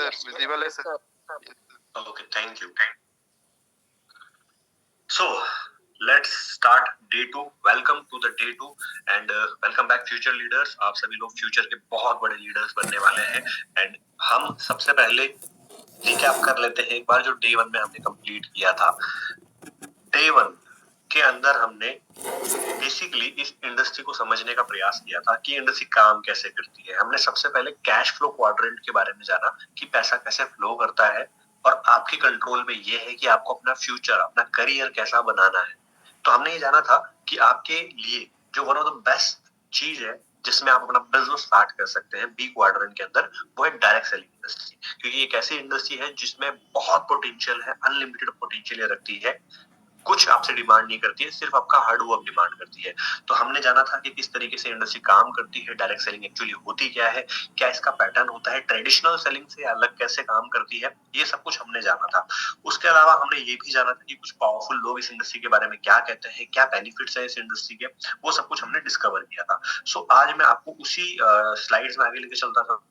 sir. Visible hai, sir. Okay, thank you. So, let's start day 2. Welcome to the day 2 and welcome back future leaders. आप सभी लोग future के बहुत बड़े leaders बनने वाले हैं एंड हम सबसे पहले रिकैप कर लेते हैं एक बार जो डे 1 में हमने कंप्लीट किया था। डे 1 के अंदर हमने बेसिकली इस इंडस्ट्री को समझने का प्रयास किया था कि इंडस्ट्री काम कैसे करती है। हमने सबसे पहले कैश फ्लो क्वाड्रेंट के बारे में जाना कि पैसा कैसे फ्लो करता है और आपके कंट्रोल में ये है कि आपको अपना फ्यूचर, अपना करियर कैसा बनाना है। तो हमने ये जाना था कि आपके लिए जो वन ऑफ द बेस्ट चीज है जिसमें आप अपना बिजनेस स्टार्ट कर सकते हैं बी क्वाड्रेंट के अंदर, वो है डायरेक्ट सेलिंग इंडस्ट्री। क्योंकि एक ऐसी इंडस्ट्री है जिसमें बहुत पोटेंशियल है, अनलिमिटेड पोटेंशियल रखती है, कुछ आपसे डिमांड नहीं करती है, सिर्फ आपका हार्ड वर्क डिमांड करती है। तो हमने जाना था कि किस तरीके से इंडस्ट्री काम करती है, डायरेक्ट सेलिंग एक्चुअली होती क्या है, क्या इसका पैटर्न होता है, ट्रेडिशनल सेलिंग से अलग कैसे काम करती है, ये सब कुछ हमने जाना था। उसके अलावा हमने ये भी जाना था कि कुछ पावरफुल लोग इस इंडस्ट्री के बारे में क्या कहते हैं, क्या बेनिफिट्स है इस इंडस्ट्री के, वो सब कुछ हमने डिस्कवर किया था। सो आज मैं आपको उसी स्लाइड्स में आगे लेके चलता था,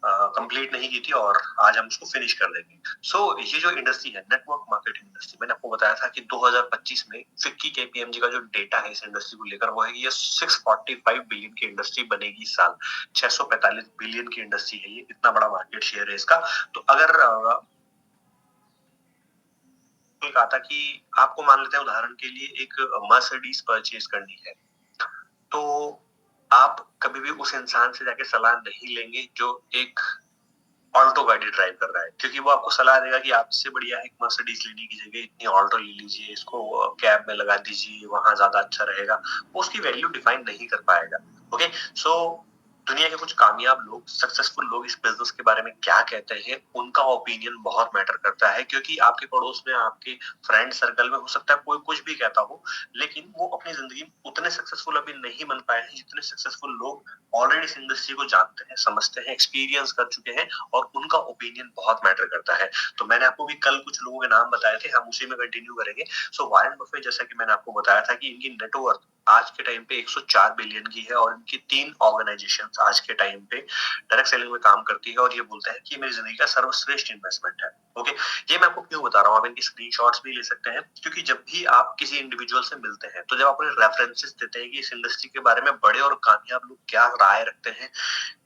कंप्लीट नहीं की थी और आज हम उसको फिनिश कर देंगे। सो ये जो इंडस्ट्री है नेटवर्क मार्केटिंग इंडस्ट्री, मैंने आपको बताया था कि 2025 में फिक्की केपीएमजी का जो डेटा है इस इंडस्ट्री को लेकर वो है कि ये 645 बिलियन की इंडस्ट्री बनेगी इस साल। 645 बिलियन की इंडस्ट्री है ये, इतना बड़ा मार्केट शेयर है इसका। तो अगर कहा था कि आपको मान लेते हैं उदाहरण के लिए एक मर्सिडीज परचेज करनी है, तो आप कभी भी उस इंसान से जाके सलाह नहीं लेंगे जो एक ऑल्टो गाड़ी ड्राइव कर रहा है, क्योंकि वो आपको सलाह देगा कि आप इससे बढ़िया एक मर्सिडीज लेने की जगह इतनी ऑल्टो ले लीजिए, इसको कैब में लगा दीजिए, वहां ज्यादा अच्छा रहेगा। वो उसकी वैल्यू डिफाइन नहीं कर पाएगा। ओके, सो दुनिया के कुछ कामयाब लोग, सक्सेसफुल लोग इस बिजनेस के बारे में क्या कहते हैं, उनका ओपिनियन बहुत मैटर करता है। क्योंकि आपके पड़ोस में, आपके फ्रेंड सर्कल में हो सकता है कोई कुछ भी कहता हो, लेकिन वो अपनी जिंदगी में उतने सक्सेसफुल अभी नहीं बन पाए हैं जितने सक्सेसफुल लोग ऑलरेडी इस इंडस्ट्री को जानते हैं, समझते हैं, एक्सपीरियंस कर चुके हैं और उनका ओपिनियन बहुत मैटर करता है। तो मैंने आपको भी कल कुछ लोगों के नाम बताए थे, हम उसी में कंटिन्यू करेंगे। सो वॉरेन बफेट, जैसा कि मैंने आपको बताया था कि इनकी नेटवर्थ आज के टाइम पे 104 बिलियन की है और इनकी 3 ऑर्गेनाइजेशंस आज के टाइम पे डायरेक्ट सेलिंग में काम करती है और ये बोलते हैं कि मेरी जिंदगी का सर्वश्रेष्ठ इन्वेस्टमेंट है। ओके, ये मैं आपको क्यों बता रहा हूँ, आप इनकी स्क्रीनशॉट्स भी ले सकते हैं। क्योंकि जब भी आप किसी इंडिविजुअल से मिलते हैं तो जब आप उन्हें रेफरेंसेस देते हैं कि इस इंडस्ट्री के बारे में बड़े और कामयाब लोग क्या राय रखते हैं,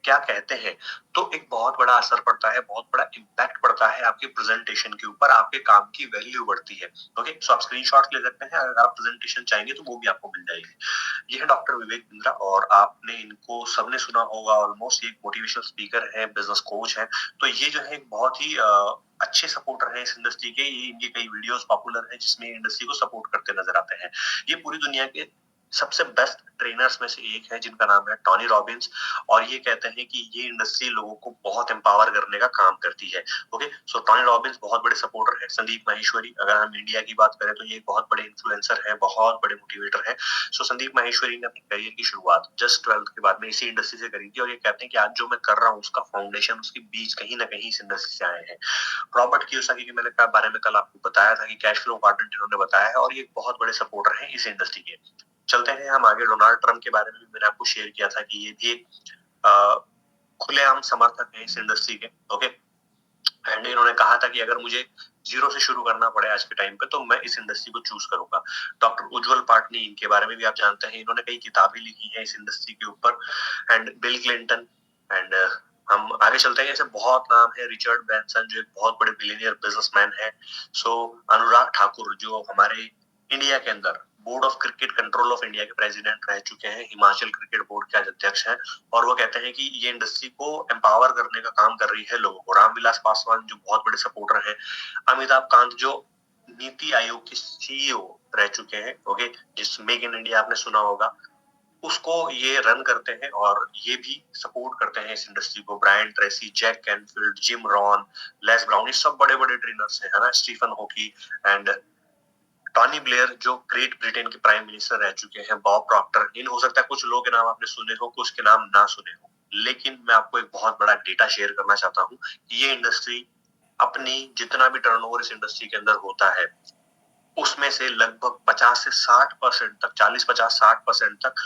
क्या कहते हैं, तो एक बहुत बड़ा असर पड़ता है, बहुत बड़ा इम्पैक्ट पड़ता है आपके प्रेजेंटेशन के ऊपर, आपके काम की वैल्यू बढ़ती है। ओके, सो आप स्क्रीनशॉट ले सकते हैं, अगर आप प्रेजेंटेशन चाहेंगे तो वो भी आपको मिल जाएगी। ये है डॉक्टर विवेक बिंद्रा और आपने इनको सबने सुना होगा, ऑलमोस्ट ये एक मोटिवेशनल स्पीकर है, बिजनेस कोच है। तो ये जो है बहुत ही अच्छे सपोर्टर हैं इस इंडस्ट्री के। ये इनके कई वीडियोस पॉपुलर हैं जिसमें इंडस्ट्री को सपोर्ट करते नजर आते हैं। ये पूरी दुनिया के सबसे बेस्ट ट्रेनर्स में से एक है जिनका नाम है टोनी रॉबिन्स और ये कहते हैं कि ये इंडस्ट्री लोगों को बहुत एम्पावर करने का काम करती है। ओके, सो टोनी रॉबिन्स बहुत बड़े सपोर्टर है। संदीप माहेश्वरी, अगर हम इंडिया की बात करें तो ये बहुत बड़े इन्फ्लुएंसर है, बहुत बड़े मोटिवेटर है। सो संदीप माहेश्वरी ने अपनी करियर की शुरुआत जस्ट 12th के बाद में इसी इंडस्ट्री से करी थी और ये कहते हैं कि आज जो मैं कर रहा हूँ उसका फाउंडेशन, उसके बीज कहीं ना कहीं इस इंडस्ट्री से आए हैं। रॉबर्ट कियोसाकी के मैंने बारे में कल आपको बताया था कि कैश फ्लो क्वाड्रेंट इन्होंने बताया है और ये बहुत बड़े सपोर्टर हैं इस इंडस्ट्री के। चलते हैं हम आगे। डोनाल्ड ट्रम्प के बारे में भी मैंने आपको शेयर किया था कि ये भी एक खुलेआम समर्थक है इस इंडस्ट्री के। ओके, एंड इन्होंने कहा था कि अगर मुझे जीरो से शुरू करना पड़े आज के टाइम पे तो मैं इस इंडस्ट्री को चूज करूंगा। डॉक्टर उज्जवल पाटनी, इनके बारे में भी आप जानते हैं, इन्होंने कई किताबें लिखी हैं इस इंडस्ट्री के ऊपर। एंड बिल क्लिंटन, एंड हम आगे चलते हैं। ऐसे बहुत नाम है। रिचर्ड ब्रैंसन जो एक बहुत बड़े बिलियनियर बिजनेसमैन है। सो अनुराग ठाकुर जो हमारे इंडिया के अंदर board of cricket control of India के प्रेसिडेंट रह चुके हैं, हिमाचल क्रिकेट बोर्ड के आज अध्यक्ष हैं और वो कहते हैं कि ये इंडस्ट्री को एम्पावर करने का काम कर रही है लोगों को। रामविलास पासवान जो बहुत बड़े सपोर्टर हैं। अमिताभ कांत जो नीति आयोग के सीईओ रह चुके हैं, ओके, जिस मेक इन इंडिया आपने सुना होगा, उसको ये रन करते हैं और ये भी सपोर्ट करते हैं इस इंडस्ट्री को। Brian Tracy, Jack Canfield, Jim Rohn, Les Brown, ये सब बड़े बड़े ट्रेनर्स हैं, है ना। स्टीफन हॉकी एंड टॉनी ब्लेयर जो ग्रेट ब्रिटेन के प्राइम मिनिस्टर रह चुके हैं, बॉब प्रॉक्टर। इन हो सकता है कुछ लोगों के नाम आपने सुने हो, कुछ के नाम ना सुने हो, लेकिन मैं आपको एक बहुत बड़ा डेटा शेयर करना चाहता हूँ कि ये इंडस्ट्री अपनी जितना भी टर्नओवर इस इंडस्ट्री के अंदर होता है उसमें से लगभग 50 से 60% तक, 40, 50, 60% तक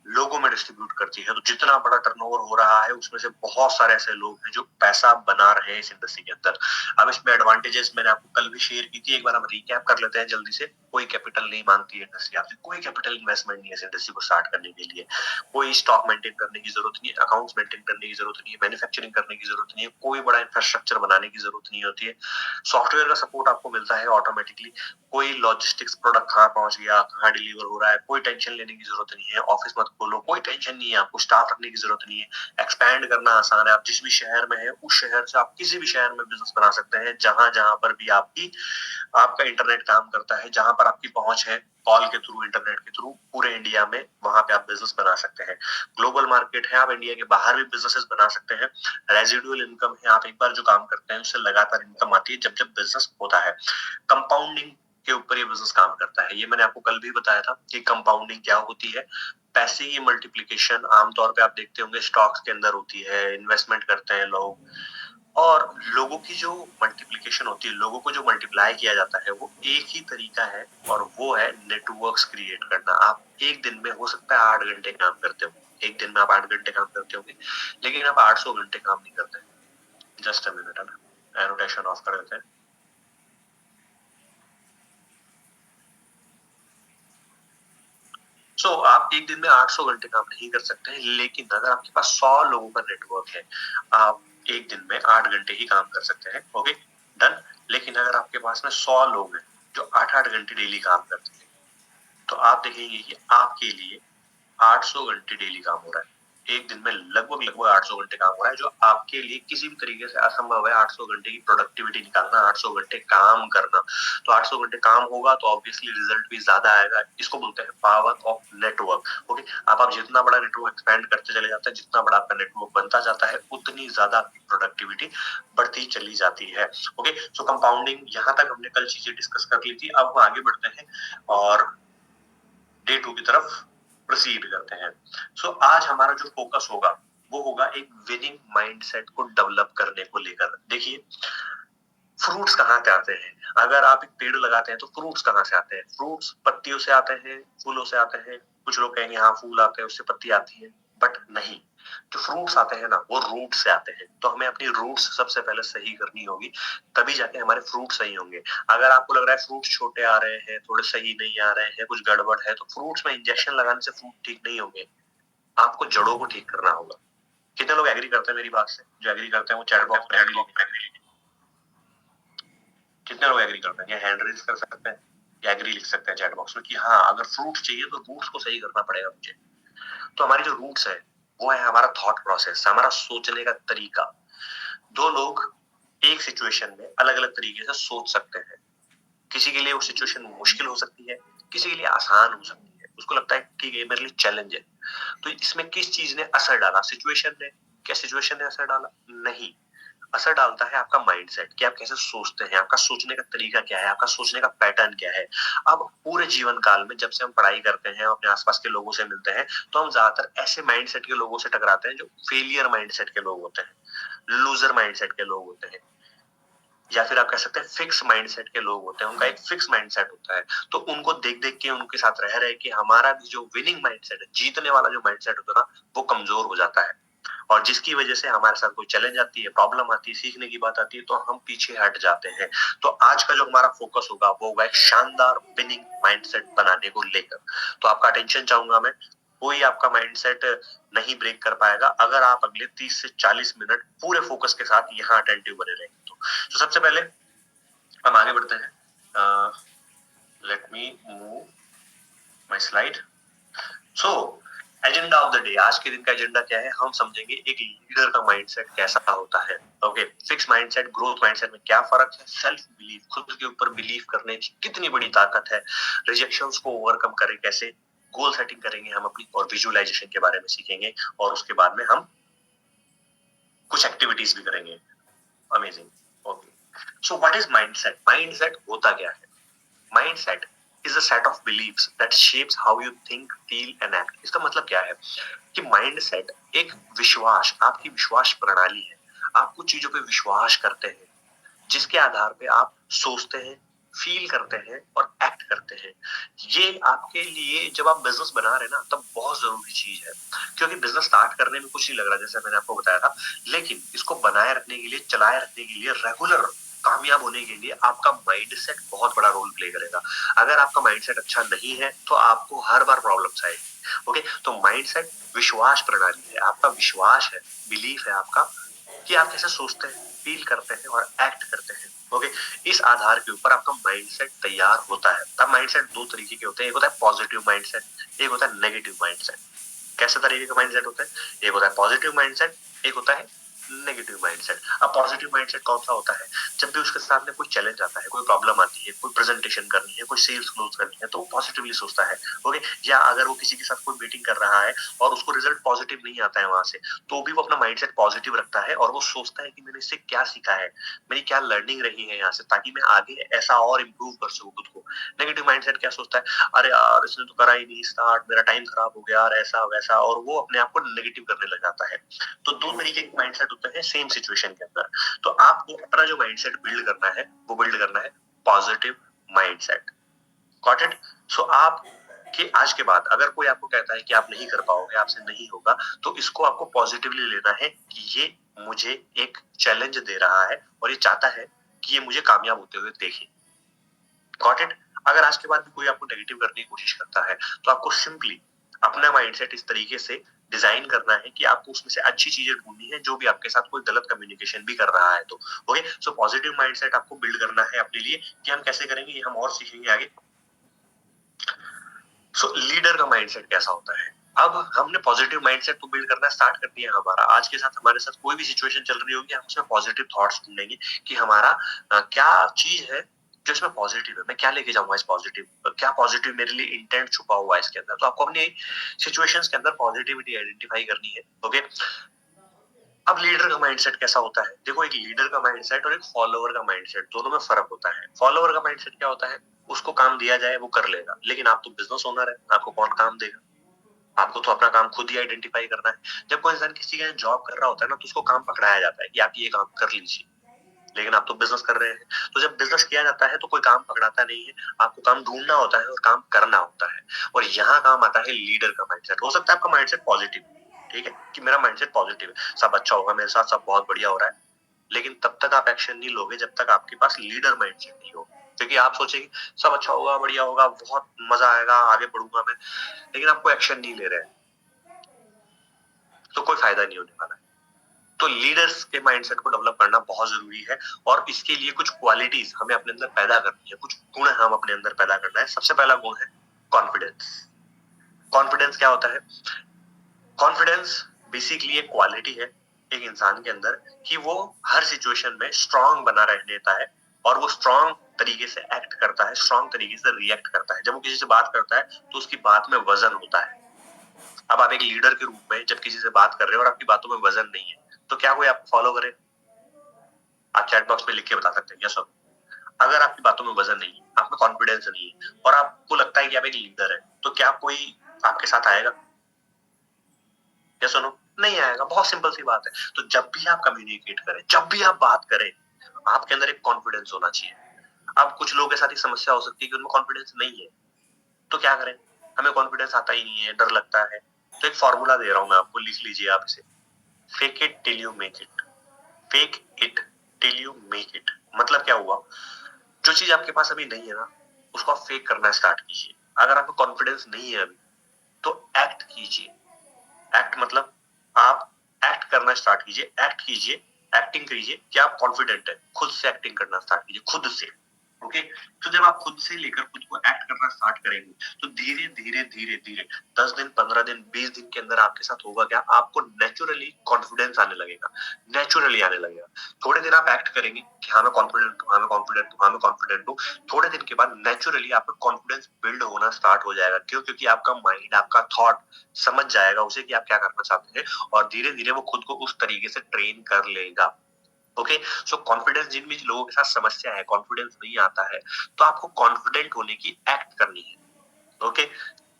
लोगों में डिस्ट्रीब्यूट करती है। तो जितना बड़ा टर्नओवर हो रहा है उसमें से बहुत सारे ऐसे लोग हैं जो पैसा बना रहे हैं इस इंडस्ट्री के अंदर। अब इसमें एडवांटेजेस मैंने आपको कल भी शेयर की थी, एक बार हम रिकैप कर लेते हैं जल्दी से। कोई कैपिटल नहीं मांगती है इंडस्ट्री आपसे, कोई कैपिटल इन्वेस्टमेंट नहीं है इस इंडस्ट्री को स्टार्ट करने के लिए। कोई स्टॉक मेंटेन करने की जरूरत नहीं है, अकाउंट्स मेंटेन करने की जरूरत नहीं है, मैन्युफैक्चरिंग करने की जरूरत नहीं है, कोई बड़ा इंफ्रास्ट्रक्चर बनाने की जरूरत नहीं होती है। सॉफ्टवेयर का सपोर्ट आपको मिलता है ऑटोमेटिकली। कोई लॉजिस्टिक्स प्रोडक्ट कहाँ पहुंच गया, कहाँ डिलीवर हो रहा है, कोई टेंशन लेने की जरूरत नहीं है। ऑफिस मत खोलो, कोई टेंशन नहीं है, आपको स्टाफ रखने की जरूरत नहीं है। एक्सपैंड करना आसान है, आप जिस भी शहर में है उस शहर से आप किसी भी शहर में बिजनेस बना सकते हैं, जहां जहां पर भी आपका इंटरनेट काम करता है, जहां पर आपकी पहुंच है कॉल के थ्रू, इंटरनेट के थ्रू, पूरे इंडिया में वहां पे आप बिजनेस बना सकते हैं। ग्लोबल मार्केट है, आप इंडिया के बाहर भी बिजनेसेस बना सकते हैं। रेजिडुअल इनकम है, आप एक बार जो काम करते हैं उससे लगातार इनकम आती है जब जब बिजनेस होता है। कंपाउंडिंग के ऊपर ये बिजनेस काम करता है। ये मैंने आपको कल भी बताया था कि कंपाउंडिंग क्या होती है। पैसे की मल्टीप्लिकेशन आमतौर पे आप देखते होंगे स्टॉक्स के अंदर होती है, इन्वेस्टमेंट करते हैं लोग, और लोगों की जो मल्टीप्लिकेशन होती है, लोगों को जो मल्टीप्लाई किया जाता है, वो एक ही तरीका है और वो है नेटवर्क्स क्रिएट करना। आप एक दिन में हो सकता है 8 घंटे काम करते हो, एक दिन में आप 8 घंटे काम करते होंगे, लेकिन आप 800 घंटे काम नहीं करते। जस्ट अ मिनट, है ना, एनोटेशन ऑफ कर देते हैं। आप एक दिन में 800 घंटे काम नहीं कर सकते हैं, लेकिन अगर आपके पास 100 लोगों का नेटवर्क है, आप एक दिन में 8 घंटे ही काम कर सकते हैं। Okay, done. लेकिन अगर आपके पास में 100 लोग हैं जो 8-8 घंटे डेली काम करते हैं, तो आप देखेंगे कि आपके लिए 800 घंटे डेली काम हो रहा है। एक दिन में लगभग लगभग 800 घंटे काम हो रहा है, जो आपके लिए किसी भी तरीके से असंभव है। 800 घंटे की प्रोडक्टिविटी निकालना, 800 घंटे काम करना। तो 800 घंटे काम होगा तो ऑब्वियसली रिजल्ट भी ज्यादा आएगा। इसको बोलते हैं पावर ऑफ नेटवर्क। ओके, आप जितना बड़ा नेटवर्क एक्सपेंड करते चले जाते हैं, जितना बड़ा आपका नेटवर्क बनता जाता है, उतनी ज्यादा आपकी प्रोडक्टिविटी बढ़ती चली जाती है। ओके, सो कंपाउंडिंग, यहाँ तक हमने कल चीजें डिस्कस कर ली थी। अब हम आगे बढ़ते हैं और डे 2 की तरफ प्रोसीड करते हैं। आज हमारा जो फोकस होगा वो होगा एक विनिंग माइंडसेट को डेवलप करने को लेकर। देखिए, फ्रूट्स कहाँ से आते हैं? अगर आप एक पेड़ लगाते हैं तो फ्रूट्स कहाँ से आते हैं? फ्रूट्स पत्तियों से आते हैं, फूलों से आते हैं। कुछ लोग कहेंगे हाँ फूल आते हैं उससे पत्ती आती है, बट नहीं। जो फ्रूट्स आते हैं ना, वो रूट से आते हैं। तो हमें अपनी रूट्स सबसे पहले सही करनी होगी, तभी जाके हमारे फ्रूट सही होंगे। अगर आपको लग रहा है फ्रूट्स छोटे आ रहे हैं, थोड़े सही नहीं आ रहे हैं, कुछ गड़बड़ है, तो फ्रूट्स में इंजेक्शन लगाने से फ्रूट ठीक नहीं होंगे। आपको जड़ों को ठीक करना होगा। कितने लोग एग्री करते हैं मेरी बात से? जो एग्री करते हैं वो चैट बॉक्स में एग्री। कितने लोग एग्री करते हैं? या हैंड रेज कर सकते हैं या एग्री लिख सकते हैं चैट बॉक्स में कि हाँ, अगर फ्रूट्स चाहिए तो रूट्स को सही करना पड़ेगा मुझे। तो हमारी जो रूट्स है वो है हमारा थॉट प्रोसेस, हमारा सोचने का तरीका। दो लोग एक सिचुएशन में अलग अलग तरीके से सोच सकते हैं। किसी के लिए वो सिचुएशन मुश्किल हो सकती है, किसी के लिए आसान हो सकती है। उसको लगता है ठीक है मेरे लिए चैलेंज है। तो इसमें किस चीज ने असर डाला? सिचुएशन ने? क्या सिचुएशन ने असर डाला? नहीं। असर डालता है आपका माइंडसेट, कि आप कैसे सोचते हैं, आपका सोचने का तरीका क्या है, आपका सोचने का पैटर्न क्या है। अब पूरे जीवन काल में जब से हम पढ़ाई करते हैं, अपने आसपास के लोगों से मिलते हैं, तो हम ज्यादातर ऐसे माइंडसेट के लोगों से टकराते हैं जो फेलियर माइंडसेट के लोग होते हैं, लूजर माइंडसेट के लोग होते हैं, या फिर आप कह सकते हैं फिक्स माइंडसेट के लोग होते हैं। उनका एक फिक्स माइंडसेट होता है। तो उनको देख देख के, उनके साथ रह रहे कि हमारा भी जो विनिंग माइंडसेट है, जीतने वाला जो माइंडसेट होता है ना, वो कमजोर हो जाता है। और जिसकी वजह से हमारे साथ कोई चैलेंज आती है, प्रॉब्लम आती है, सीखने की बात आती है, तो हम पीछे हट जाते हैं। तो आज का जो हमारा फोकस होगा वो होगा एक शानदार विनिंग माइंडसेट बनाने को लेकर। तो आपका अटेंशन चाहूंगा मैं। कोई आपका माइंडसेट नहीं ब्रेक कर पाएगा अगर आप अगले 30 से 40 मिनट पूरे फोकस के साथ यहाँ अटेंटिव बने रहेंगे। तो सबसे पहले हम आगे बढ़ते हैं। Let me move my slide. So agenda of the day, आज के दिन का एजेंडा क्या है? हम समझेंगे एक लीडर का माइंडसेट कैसा होता है। Okay, fix mindset, growth mindset में क्या फर्क है? सेल्फ बिलीफ, खुद के ऊपर बिलीव करने की कितनी बड़ी ताकत है। रिजेक्शंस को ओवरकम करें कैसे, गोल सेटिंग करेंगे हम अपनी, और विजुअलाइजेशन के बारे में सीखेंगे, और उसके बाद में हम कुछ एक्टिविटीज भी करेंगे। Amazing. Okay, so what is mindset? Mindset होता क्या है? Mindset is a set of beliefs that shapes how you think, feel and act. इसका मतलब क्या है कि माइंडसेट एक विश्वास, आपकी विश्वास प्रणाली है। आप कुछ चीजों पे विश्वास करते हैं, जिसके आधार पे आप सोचते हैं, फील करते हैं और एक्ट करते हैं। ये आपके लिए जब आप बिजनेस बना रहे हैं ना तब बहुत जरूरी चीज है, क्योंकि बिजनेस स्टार्ट करने में कुछ नहीं लग रहा जैसे मैंने आपको बताया था, लेकिन इसको बनाए रखने के लिए, चलाए रखने के लिए, रेगुलर कामयाब होने के लिए आपका माइंडसेट बहुत बड़ा रोल प्ले करेगा। अगर आपका माइंडसेट अच्छा नहीं है तो आपको हर बार प्रॉब्लम्स आएगी। ओके, तो माइंडसेट विश्वास प्रणाली है, आपका विश्वास है, बिलीफ है आपका कि आप कैसे सोचते हैं, फील करते हैं और एक्ट करते हैं। ओके, इस आधार के ऊपर आपका माइंडसेट तैयार होता है। तब माइंडसेट दो तरीके के होते हैं, एक होता है पॉजिटिव माइंडसेट, एक होता है नेगेटिव माइंडसेट। कैसे तरीके का माइंडसेट होता है? एक होता है पॉजिटिव माइंडसेट, एक होता है नेगेटिव माइंडसेट। अब पॉजिटिव माइंडसेट कौन सा होता है? जब भी उसके सामने कोई चैलेंज आता है, कोई प्रॉब्लम आती है, कोई प्रेजेंटेशन करनी है, कोई सेल्स क्लोज करनी है, तो वो पॉजिटिवली सोचता है। ओके, या अगर वो किसी के साथ कोई मीटिंग कर रहा है और उसको रिजल्ट पॉजिटिव नहीं आता है वहां से, तो भी वो अपना माइंडसेट पॉजिटिव रखता है और वो सोचता है कि मैंने इससे क्या सीखा है, मेरी क्या लर्निंग रही है यहाँ से, ताकि मैं आगे ऐसा और इम्प्रूव कर सकूं खुद को। नेगेटिव माइंडसेट क्या सोचता है? अरे यार इसने तो करा ही नहीं स्टार्ट, मेरा टाइम खराब हो गया यार, ऐसा वैसा, और वो अपने आप को नेगेटिव करने लग जाता है। तो दो तरीके के माइंडसेट होते हैं सेम सिचुएशन के अंदर। तो आपको अपना जो माइंडसेट बिल्ड करना है वो बिल्ड करना है positive mindset. Got it? So आप कि आज के बाद अगर कोई आपको कहता है कि आप नहीं कर पाओगे, आपसे नहीं होगा, तो इसको आपको पॉजिटिवली लेना है कि ये मुझे एक चैलेंज दे रहा है और ये चाहता है कि ये मुझे कामयाब होते हुए देखे। Got it? अगर आज के बाद भी कोई आपको नेगेटिव करने की कोशिश करता है तो आपको सिंपली अपना माइंडसेट इस तरीके से डिजाइन करना है कि आपको उसमें से अच्छी चीजें ढूंढनी है, जो भी आपके साथ कोई गलत कम्युनिकेशन भी कर रहा है तो। ओके, सो पॉजिटिव माइंडसेट आपको बिल्ड करना है अपने लिए। कि हम कैसे करेंगे ये हम और सीखेंगे आगे। सो लीडर का माइंडसेट कैसा होता है? अब हमने पॉजिटिव माइंडसेट तो बिल्ड करना स्टार्ट कर दिया हमारा। आज के साथ हमारे साथ कोई भी सिचुएशन चल रही होगी, हम उसमें पॉजिटिव थॉट्स ढूंढेंगे कि हमारा क्या चीज है जो इसमें पॉजिटिव है, मैं क्या लेके जाऊंगा इस पॉजिटिव, क्या पॉजिटिव मेरे लिए इंटेंट छुपा हुआ है इसके अंदर। तो आपको अपनी सिचुएशंस के अंदर पॉजिटिविटी आइडेंटिफाई करनी है। ओके, अब लीडर का माइंडसेट कैसा होता है? देखो, एक लीडर का माइंडसेट और एक फॉलोअर का माइंडसेट दोनों में फर्क होता है। फॉलोअर का माइंडसेट क्या होता है? उसको काम दिया जाए वो कर लेगा, लेकिन आप तो बिजनेस ओनर है, आपको कौन काम देगा? आपको तो अपना काम खुद ही आइडेंटिफाई करना है। जब कोई इंसान किसी के यहाँ जॉब कर रहा होता है ना तो उसको काम पकड़ाया जाता है कि आप ये काम कर लीजिए, लेकिन आप तो बिजनेस कर रहे हैं। तो जब बिजनेस किया जाता है तो कोई काम पकड़ाता नहीं है, आपको काम ढूंढना होता है और काम करना होता है। और यहाँ काम आता है लीडर का माइंडसेट। हो सकता है आपका माइंडसेट पॉजिटिव, ठीक है, कि मेरा माइंडसेट पॉजिटिव है, सब अच्छा होगा मेरे साथ, सब बहुत बढ़िया हो रहा है, लेकिन तब तक आप एक्शन नहीं लोगे जब तक आपके पास लीडर माइंडसेट नहीं हो। क्योंकि आप सोचेंगे सब अच्छा होगा, बढ़िया होगा, बहुत मजा आएगा, आगे बढ़ूंगा मैं, लेकिन आपको एक्शन नहीं ले रहे हैं तो कोई फायदा नहीं होने वाला है। तो लीडर्स के माइंडसेट को डेवलप करना बहुत जरूरी है और इसके लिए कुछ क्वालिटीज हमें अपने अंदर पैदा करनी है, कुछ गुण हम अपने अंदर पैदा करना है। सबसे पहला गुण है कॉन्फिडेंस। कॉन्फिडेंस क्या होता है? कॉन्फिडेंस बेसिकली एक क्वालिटी है एक इंसान के अंदर कि वो हर सिचुएशन में स्ट्रांग बना रह लेता है और वो स्ट्रांग तरीके से एक्ट करता है, स्ट्रांग तरीके से रिएक्ट करता है। जब वो किसी से बात करता है तो उसकी बात में वजन होता है। अब आप एक लीडर के रूप में जब किसी से बात कर रहे हो और आपकी बातों में वजन नहीं है तो क्या कोई आपको फॉलो करे? आप चैट बॉक्स में लिख के बता सकते हैं यस। अगर आपकी बातों में वजन नहीं है, आप में कॉन्फिडेंस नहीं है और आपको लगता है कि आप एक लीडर है, तो क्या कोई आपके साथ आएगा? या सुनो, नहीं आएगा। बहुत सिंपल सी बात है। तो जब भी आप कम्युनिकेट करें, जब भी आप बात करें, आपके अंदर एक कॉन्फिडेंस होना चाहिए। अब कुछ लोगों के साथ एक समस्या हो सकती है कि उनमें कॉन्फिडेंस नहीं है, तो क्या करें? हमें कॉन्फिडेंस आता ही नहीं है, डर लगता है। तो एक फॉर्मूला दे रहा हूं मैं आपको, लिख लीजिए आप इसे। Fake it till you make it. Fake it till you make it मतलब क्या हुआ? जो चीज आपके पास अभी नहीं है ना, उसको आप फेक करना स्टार्ट कीजिए। अगर आपको कॉन्फिडेंस नहीं है अभी तो एक्ट कीजिए। एक्ट मतलब आप एक्ट करना स्टार्ट कीजिए, एक्ट कीजिए, एक्टिंग कीजिए कि आप कॉन्फिडेंट है। खुद से एक्टिंग करना स्टार्ट कीजिए, खुद से। ओके, तो जब आप खुद से लेकर खुद को एक्ट करना स्टार्ट करेंगे तो धीरे धीरे धीरे धीरे 10 दिन, 15 दिन, 20 दिन के अंदर आपके साथ होगा क्या? आपको नेचुरली कॉन्फिडेंस आने लगेगा, नेचुरली आने लगेगा। थोड़े दिन आप एक्ट करेंगे कि हाँ मैं कॉन्फिडेंट हूँ, हाँ मैं कॉन्फिडेंट हूँ, हाँ मैं कॉन्फिडेंट हूँ। थोड़े दिन के बाद नेचुरली आपका कॉन्फिडेंस बिल्ड होना स्टार्ट हो जाएगा। क्यों? क्योंकि आपका माइंड, आपका थॉट समझ जाएगा उसे कि आप क्या करना चाहते हैं और धीरे धीरे वो खुद को उस तरीके से ट्रेन कर लेगा। ओके, सो कॉन्फिडेंस, जिन भी लोगों के साथ समस्या है, कॉन्फिडेंस नहीं आता है, तो आपको कॉन्फिडेंट होने की एक्ट करनी है। Okay,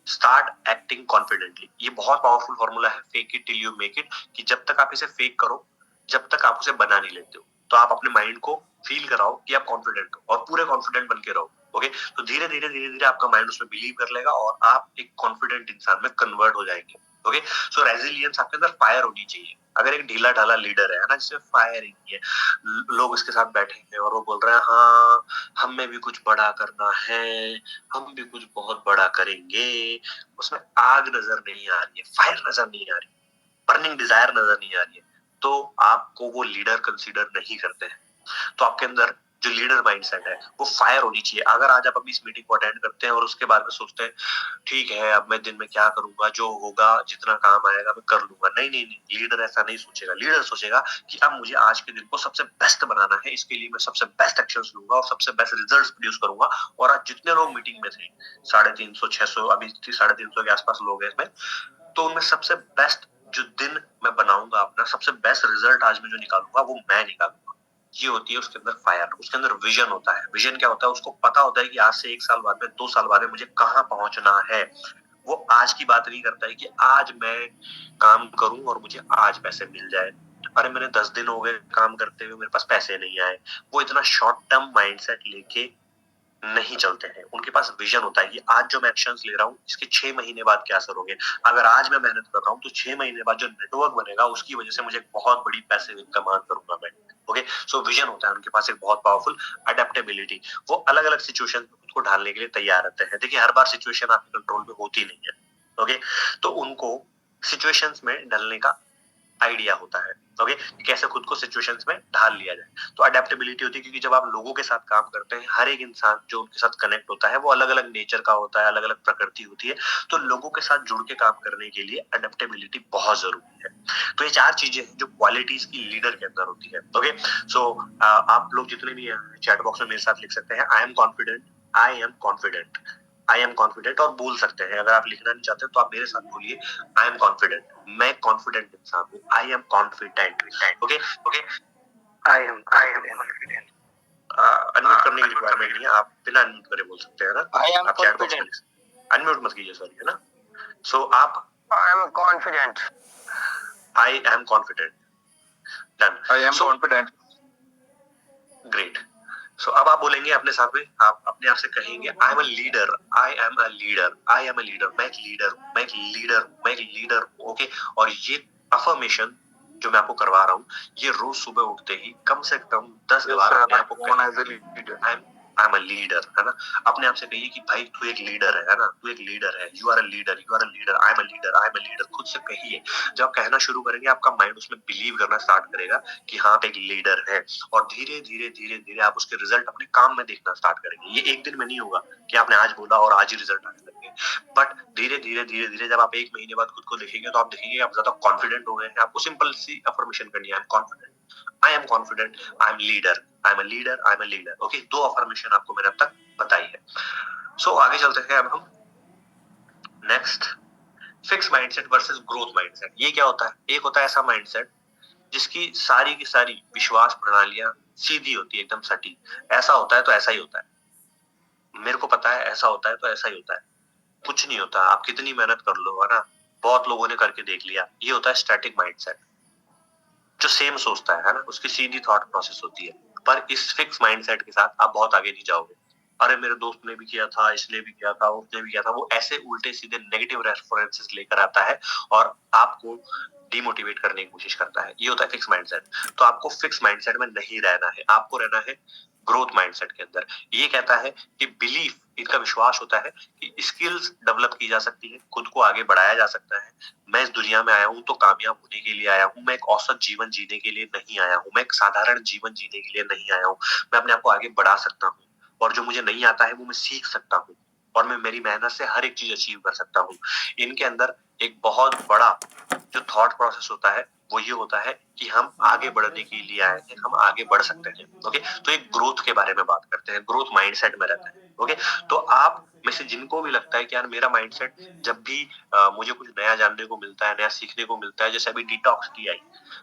start acting confidently. ये बहुत पावरफुल फॉर्मूला है, fake it till you make it, कि जब तक आप इसे फेक करो, जब तक आप उसे बना नहीं लेते हो। तो आप अपने माइंड को फील कराओ कि आप कॉन्फिडेंट हो और पूरे कॉन्फिडेंट बन के रहो। ओके, तो धीरे धीरे आपका माइंड उसमें बिलीव कर लेगा और आप एक कॉन्फिडेंट इंसान में कन्वर्ट हो जाएंगे। ओके, सो रेजिलियंस आपके अंदर फायर होनी चाहिए। अगर एक ढीला ढाला लीडर है ना, जिसमें फायर ही नहीं है, लोग इसके साथ बैठेंगे और वो बोल रहे हैं हाँ हमें भी कुछ बड़ा करना है, हम भी कुछ बहुत बड़ा करेंगे, उसमें आग नजर नहीं आ रही है, फायर नजर नहीं आ रही, बर्निंग डिजायर नजर नहीं आ रही है, तो आपको वो लीडर कंसीडर नहीं करते हैं। तो आपके अंदर जो लीडर माइंडसेट है वो फायर होनी चाहिए। अगर आज आप अभी इस मीटिंग को अटेंड करते हैं और उसके बाद में सोचते हैं ठीक है अब मैं दिन में क्या करूंगा, जो होगा जितना काम आएगा मैं कर लूंगा, नहीं नहीं नहीं, लीडर ऐसा नहीं सोचेगा। लीडर सोचेगा कि अब मुझे आज के दिन को सबसे बेस्ट बनाना है, इसके लिए मैं सबसे बेस्ट एक्शंस लूंगा और सबसे बेस्ट रिजल्ट्स प्रोड्यूस करूंगा। और आज जितने लोग मीटिंग में थे 350 600 अभी 350 के आसपास लोग हैं इसमें, तो उनमें सबसे बेस्ट जो दिन मैं बनाऊंगा अपना, सबसे बेस्ट रिजल्ट आज मैं जो निकालूंगा वो मैं निकालूंगा। ये होती है उसके अंदर फायर, उसके अंदर विजन होता है। विजन क्या होता है, उसको पता होता है कि आज से 1 साल बाद में 2 साल बाद में मुझे कहाँ पहुंचना है। वो आज की बात नहीं करता है कि आज मैं काम करूं और मुझे आज पैसे मिल जाए, अरे मैंने 10 दिन हो गए काम करते हुए मेरे पास पैसे नहीं आए। वो इतना शॉर्ट टर्म माइंडसेट लेके नहीं चलते हैं। उनके पास विजन होता है कि आज जो मैं एक्शंस ले रहा हूँ इसके 6 महीने बाद क्या असर होंगे। अगर आज मैं मेहनत कर रहा हूँ तो 6 महीने बाद जो नेटवर्क बनेगा उसकी वजह से मुझे बहुत बड़ी पैसे इनकम अर्न करूंगा मैं। ओके, सो विजन होता है उनके पास एक बहुत पावरफुल। अडेप्टेबिलिटी, वो अलग अलग सिचुएशन में खुद को ढालने के लिए तैयार रहते हैं। देखिए हर बार सिचुएशन आपके कंट्रोल में होती नहीं है। ओके, तो उनको सिचुएशंस में ढलने का आइडिया होता है। ओके, कैसे खुद को सिचुएशंस में ढाल लिया जाए। तो अडेप्टेबिलिटी होती है क्योंकि जब आप लोगों के साथ काम करते हैं, हर एक इंसान जो उनके साथ कनेक्ट होता है वो अलग अलग नेचर का होता है, अलग अलग प्रकृति होती है। तो लोगों के साथ जुड़ के काम करने के लिए अडेप्टेबिलिटी बहुत जरूरी है। तो ये 4 चीजें हैं जो क्वालिटीज की लीडर के अंदर होती है। ओके, सो आप लोग जितने भी चैट बॉक्स में मेरे साथ लिख सकते हैं आई am confident, I am confident, I am confident, और बोल सकते हैं। अगर आप लिखना नहीं चाहते तो आप मेरे साथ बोलिए आई एम कॉन्फिडेंट, मैं कॉन्फिडेंट इंसान हूँ, आई am confident. Okay okay, I am confident. Unmute करने की रिक्वायरमेंट नहीं है, आप बिना अनम्यूट करे बोल सकते हैं ना। आई एम आप चैट बॉक्स में अनम्यूट मत कीजिए, सॉरी, है ना। सो आप I am confident, I am confident, done. I am confident, great. So अब आप बोलेंगे अपने साथ में, आप अपने आप से कहेंगे आई am a leader, I am a leader, I am a leader, मैं एक लीडर हूँ, मैं एक लीडर हूँ, मैं एक लीडर हूँ। ओके, और ये अफर्मेशन जो मैं आपको करवा रहा हूँ, ये रोज सुबह उठते ही कम से कम 10 बार अपने आप को आई एम अ लीडर, है ना। अपने आप से कहिए कि भाई तू एक लीडर है ना, तू एक लीडर है, you are a leader, you are a leader, I am a leader, I am a leader. खुद से कहिए। जब आप कहना शुरू करेंगे आपका माइंड उसमें बिलीव करना स्टार्ट करेगा कि हाँ आप एक लीडर है, और धीरे धीरे धीरे धीरे आप उसके रिजल्ट अपने काम में देखना स्टार्ट करेंगे। ये एक दिन में नहीं होगा कि आपने आज बोला और आज ही रिजल्ट आने लगे, बट धीरे धीरे धीरे धीरे जब आप 1 महीने बाद खुद को देखेंगे तो आप देखेंगे आप ज्यादा कॉन्फिडेंट हो गए हैं। आपको सिंपल सी अफर्मेशन करनी है, आई am confident, I am confident, I M leader, I am a leader, I am a leader. Okay, 2 affirmation आपको मैंने अब तक बताई है। सो आगे चलते हैं अब हम next, fix mindset versus growth mindset. ये क्या होता है? एक होता है ऐसा माइंडसेट जिसकी सारी की सारी विश्वास प्रणालियां सीधी होती है, एकदम सटीक। ऐसा होता है तो ऐसा ही होता है, मेरे को पता है ऐसा होता है तो ऐसा ही होता है, कुछ नहीं होता, आप कितनी मेहनत कर लो, है ना, बहुत लोगों ने करके देख लिया। ये होता है स्टैटिक माइंडसेट, जो सेम सोचता है ना, उसकी सीधी थॉट प्रोसेस होती है। पर इस फिक्स माइंडसेट के साथ आप बहुत आगे नहीं जाओगे। अरे मेरे दोस्त ने भी किया था, इसने भी किया था, उसने भी किया था, वो ऐसे उल्टे सीधे नेगेटिव रेफरेंसेस लेकर आता है और आपको डिमोटिवेट करने की कोशिश करता है। ये होता है फिक्स माइंडसेट। तो आपको फिक्स माइंडसेट में नहीं रहना है, आपको रहना है ग्रोथ माइंडसेट के अंदर। ये कहता है कि बिलीफ, इनका विश्वास होता है कि स्किल्स डेवलप की जा सकती है, खुद को आगे बढ़ाया जा सकता है। मैं इस दुनिया में आया हूँ तो कामयाब होने के लिए आया हूँ, मैं एक औसत जीवन जीने के लिए नहीं आया हूँ, मैं एक साधारण जीवन जीने के लिए नहीं आया हूँ। मैं अपने आप को आगे बढ़ा सकता हूँ, और जो मुझे नहीं आता है वो मैं सीख सकता हूँ, और मैं मेरी मेहनत से हर एक चीज अचीव कर सकता हूँ। इनके अंदर एक बहुत बड़ा जो थॉट प्रोसेस होता है वो ये होता है कि हम आगे बढ़ने के लिए आए हैं, हम आगे बढ़ सकते हैं। ओके, तो एक ग्रोथ के बारे में बात करते हैं, ग्रोथ माइंडसेट में रहता है। ओके, तो आप में से जिनको भी लगता है कि यार मेरा माइंडसेट जब भी मुझे कुछ नया जानने को मिलता है, नया सीखने को मिलता है, जैसे अभी डिटॉक्स की आई,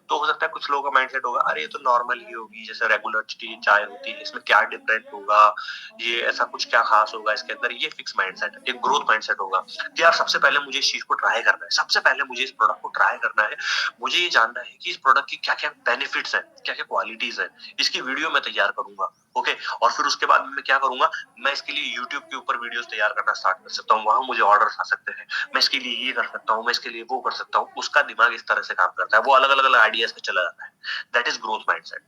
तो हो सकता है कुछ लोगों का माइंडसेट होगा अरे ये तो नॉर्मल ही होगी, जैसे रेगुलर चाय होती है, इसमें क्या डिफरेंट होगा, ये ऐसा कुछ क्या खास होगा इसके अंदर। ये फिक्स माइंडसेट है, एक ग्रोथ माइंडसेट होगा कि यार सबसे पहले मुझे इस चीज को ट्राई करना है, सबसे पहले मुझे इस प्रोडक्ट को ट्राई करना है, मुझे ये जानना है कि इस प्रोडक्ट की क्या क्या बेनिफिट्स है, क्या क्या क्वालिटीज है, इसकी वीडियो मैं तैयार करूंगा। ओके, और फिर उसके बाद मैं क्या करूंगा, मैं इसके लिए यूट्यूब के ऊपर वीडियोस तैयार करना स्टार्ट कर सकता हूँ, वहां मुझे ऑर्डर आ सकते हैं, मैं इसके लिए ये कर सकता हूँ, मैं इसके लिए वो कर सकता हूँ। उसका दिमाग इस तरह से काम करता है, वो अलग अलग आइडियाज पे चला जाता है। That is growth mindset.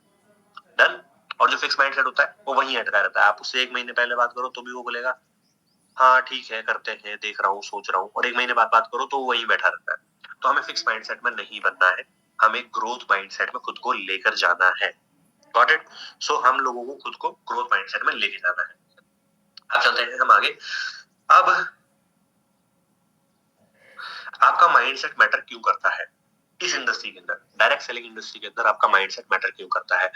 Done. और जो फिक्स माइंडसेट होता है वो वहीं अटका रहता है, आप उससे 1 महीने पहले बात करो तो भी वो बोलेगा हाँ ठीक है करते हैं, देख रहा हूँ, सोच रहा हूँ, और 1 महीने बाद बात करो तो वो वहीं बैठा रहता है। तो हमें फिक्स माइंडसेट में नहीं बनना है, हमें ग्रोथ माइंडसेट में खुद को लेकर जाना है। Got it? सो हम लोगों को खुद को ग्रोथ माइंडसेट में लेके जाना है। अब चलते हैं हम आगे। अब आपका माइंडसेट मैटर क्यों करता है इस इंडस्ट्री के अंदर, डायरेक्ट सेलिंग इंडस्ट्री के अंदर आपका माइंडसेट मैटर क्यों करता है?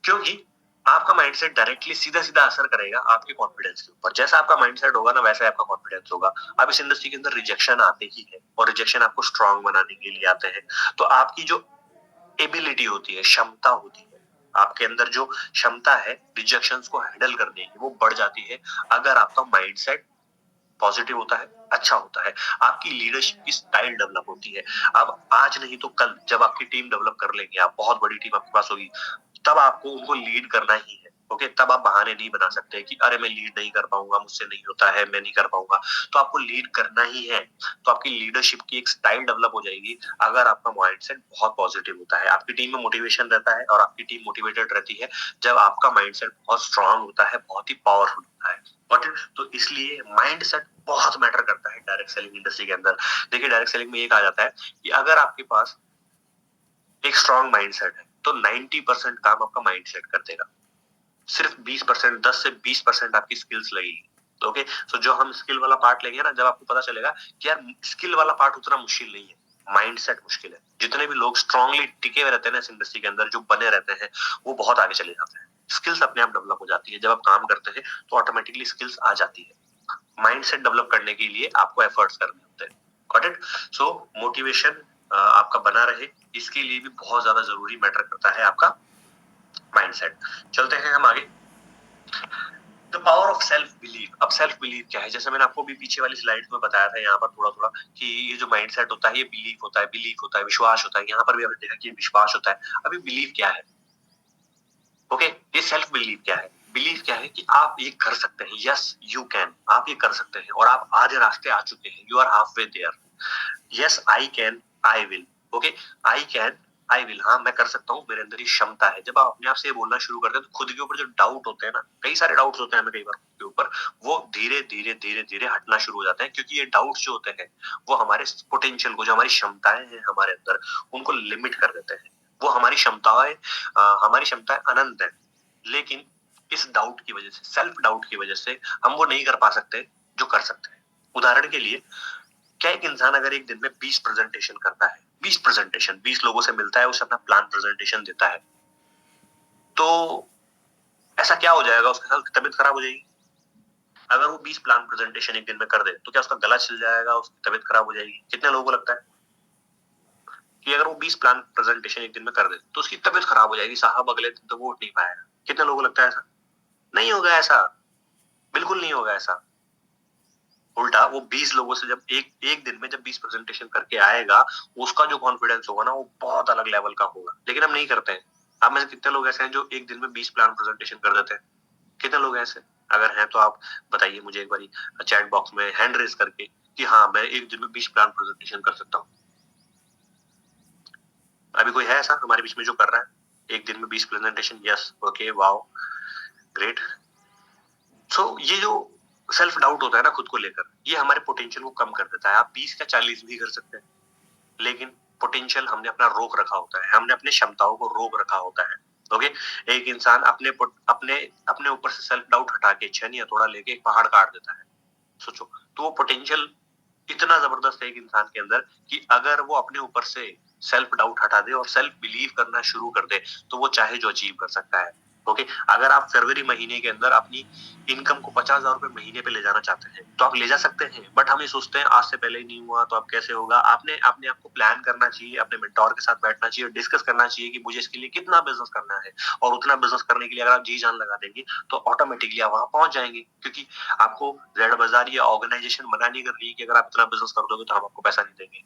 क्योंकि आपका माइंडसेट डायरेक्टली सीधा सीधा असर करेगा आपके कॉन्फिडेंस के ऊपर। जैसा आपका माइंडसेट होगा ना, वैसा आपका कॉन्फिडेंस होगा। अब इस इंडस्ट्री के अंदर रिजेक्शन आते ही है, और रिजेक्शन आपको स्ट्रांग बनाने के लिए आते हैं। तो आपकी जो एबिलिटी होती है, क्षमता होती है, आपके अंदर जो क्षमता है रिजेक्शंस को हैंडल करने की, वो बढ़ जाती है अगर आपका माइंडसेट पॉजिटिव होता है, अच्छा होता है। आपकी लीडरशिप की स्टाइल डेवलप होती है। अब आज नहीं तो कल जब आपकी टीम डेवलप कर लेंगे, आप बहुत बड़ी टीम आपके पास होगी, तब आपको उनको लीड करना ही है। ओके, तब आप बहाने नहीं बना सकते कि अरे मैं लीड नहीं कर पाऊंगा, मुझसे नहीं होता है, मैं नहीं कर पाऊंगा। तो आपको लीड करना ही है। तो आपकी लीडरशिप की एक स्टाइल डेवलप हो जाएगी अगर आपका माइंडसेट बहुत पॉजिटिव होता है। आपकी टीम में मोटिवेशन रहता है और आपकी टीम मोटिवेटेड रहती है जब आपका माइंडसेट बहुत स्ट्रांग होता है, बहुत ही पावरफुल होता है। तो इसलिए माइंडसेट बहुत मैटर करता है डायरेक्ट सेलिंग इंडस्ट्री के अंदर। देखिए, डायरेक्ट सेलिंग में ये कहा जाता है कि अगर आपके पास एक स्ट्रांग माइंडसेट है तो 90% काम आपका माइंडसेट कर देगा, सिर्फ 20%, 10 से 20% आपकी स्किल्स लगेगी। तो ओके, सो जो हम स्किल वाला पार्ट लेंगे ना, जब आपको पता चलेगा कि यार स्किल वाला पार्ट उतना मुश्किल नहीं है, माइंडसेट मुश्किल है। जितने भी लोग स्ट्रांगली टिके हुए रहते हैं ना इस इंडस्ट्री के अंदर, जो बने रहते हैं, वो बहुत आगे चले जाते हैं। स्किल्स अपने आप डेवलप हो जाती है, जब आप काम करते हैं तो ऑटोमेटिकली स्किल्स आ जाती है। माइंडसेट डेवलप करने के लिए आपको एफर्ट्स करने होते हैं। Got it? सो मोटिवेशन आपका बना रहे, इसके लिए भी बहुत ज्यादा जरूरी मैटर करता है आपका माइंडसेट। चलते हैं हम आगे। The power of self believe. अब सेल्फ बिलीव क्या है? जैसे मैंने आपको भी पीछे वाली स्लाइड में बताया था, यहाँ पर थोड़ा थोड़ा कि ये जो माइंडसेट होता है ये बिलीव होता है, बिलीव होता है, विश्वास होता है। यहाँ पर भी आपने देखा कि विश्वास होता है। अभी बिलीव क्या है? ओके, ये सेल्फ बिलीव क्या है? बिलीव क्या है कि आप ये कर सकते हैं। यस यू कैन, आप ये कर सकते हैं और आप आधे रास्ते आ चुके हैं। You are halfway there. Yes I can, I will. Okay, I can, I will, हाँ मैं कर सकता हूँ, मेरे अंदर ये क्षमता है। जब आप अपने आप से ये बोलना शुरू करते हैं तो खुद के ऊपर जो डाउट होते हैं ना, कई सारे डाउट्स होते हैं हमें कई बार खुद के ऊपर, वो धीरे धीरे धीरे धीरे हटना शुरू हो जाते हैं। क्योंकि ये डाउट्स जो होते हैं वो हमारे पोटेंशियल को, जो हमारी क्षमताएं हैं हमारे अंदर, उनको लिमिट कर देते हैं। वो हमारी क्षमताएं, हमारी क्षमताएं अनंत है, लेकिन इस डाउट की वजह से, सेल्फ डाउट की वजह से हम वो नहीं कर पा सकते जो कर सकते हैं। उदाहरण के लिए, क्या एक इंसान अगर एक दिन में 20 प्रेजेंटेशन करता है, 20 प्रेजेंटेशन, 20 लोगों से मिलता है, उसे अपना प्लान प्रेजेंटेशन देता है, तो ऐसा क्या हो जाएगा? उसके साथ तबीयत खराब हो जाएगी। अगर वो 20 प्लान प्रेजेंटेशन एक दिन में कर दे तो क्या उसका गला छिल जाएगा, उसकी तबीयत खराब हो जाएगी? कितने लोगों को लगता है कि अगर वो 20 प्लान प्रेजेंटेशन एक दिन में कर दे तो उसकी तबीयत खराब हो जाएगी, साहब अगले दिन तो वो उठ नहीं पाएगा? कितने लोगों को लगता है ऐसा? नहीं होगा ऐसा, बिल्कुल नहीं होगा ऐसा। उल्टा वो 20 लोगों से जब एक एक दिन में जब 20 प्रेजेंटेशन करके आएगा, उसका जो कॉन्फिडेंस होगा ना, वो बहुत अलग लेवल का होगा। लेकिन हम नहीं करते हैं। आप में से कितने लोग ऐसे हैं जो एक दिन में 20 प्लान प्रेजेंटेशन कर देते हैं? कितने लोग ऐसे? अगर हैं तो आप बताइए मुझे एक बारी चैट बॉक्स में हैंड रेज करके कि हाँ मैं एक दिन में 20 प्लान प्रेजेंटेशन कर सकता हूँ। अभी कोई है ऐसा हमारे बीच में जो कर रहा है एक दिन में 20 presentation? Yes, okay, wow, great. So ये जो सेल्फ डाउट होता है ना खुद को लेकर, ये हमारे पोटेंशियल को कम कर देता है। आप 20 का 40 भी कर सकते हैं, लेकिन पोटेंशियल हमने अपना रोक रखा होता है, हमने अपनी क्षमताओं को रोक रखा होता है। ओके, एक इंसान अपने अपने अपने ऊपर से सेल्फ डाउट हटा के, छेनी हथौड़ा लेके एक पहाड़ काट देता है। सोचो, तो वो पोटेंशियल इतना जबरदस्त है एक इंसान के अंदर कि अगर वो अपने ऊपर से सेल्फ डाउट हटा दे और सेल्फ बिलीव करना शुरू कर दे तो वो चाहे जो अचीव कर सकता है। ओके, अगर आप फरवरी महीने के अंदर अपनी इनकम को 50,000 रुपए महीने पे ले जाना चाहते हैं तो आप ले जा सकते हैं, बट हम ये सोचते हैं आज से पहले ही नहीं हुआ तो अब कैसे होगा। आपने अपने आप को प्लान करना चाहिए, अपने मेंटोर के साथ बैठना चाहिए, डिस्कस करना चाहिए कि मुझे इसके लिए कितना बिजनेस करना है, और उतना बिजनेस करने के लिए अगर आप जी जान लगा देंगे तो ऑटोमेटिकली आप वहां पहुंच जाएंगे, क्योंकि आपको जेड बाजार या ऑर्गेनाइजेशन मना नहीं कर रही है कि अगर आप इतना बिजनेस कर दोगे तो हम आपको पैसा नहीं देंगे।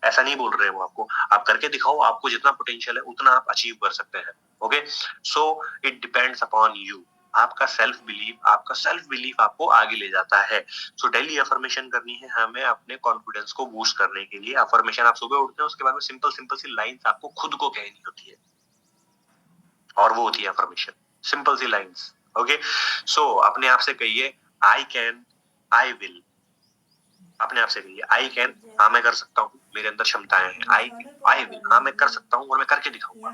ऐसा नहीं बोल रहे हैं वो आपको, आप करके दिखाओ, आपको जितना पोटेंशियल है उतना आप अचीव कर सकते हैं। Okay, so it depends upon you. आपका सेल्फ बिलीफ आपको आगे ले जाता है। सो डेली अफर्मेशन करनी है हमें अपने कॉन्फिडेंस को बूस्ट करने के लिए। अफर्मेशन आप सुबह उठते हैं उसके बाद में सिंपल सिंपल सी लाइंस आपको खुद को कहनी होती है, और वो होती है अफर्मेशन, सिंपल सी लाइंस। ओके, सो अपने आप से कहिए आई कैन, आई विल। अपने आप से कहिए आई कैन, हाँ मैं कर सकता हूँ, मेरे अंदर क्षमताएं हैं। आई विल, हाँ मैं कर सकता हूँ और मैं करके दिखाऊंगा।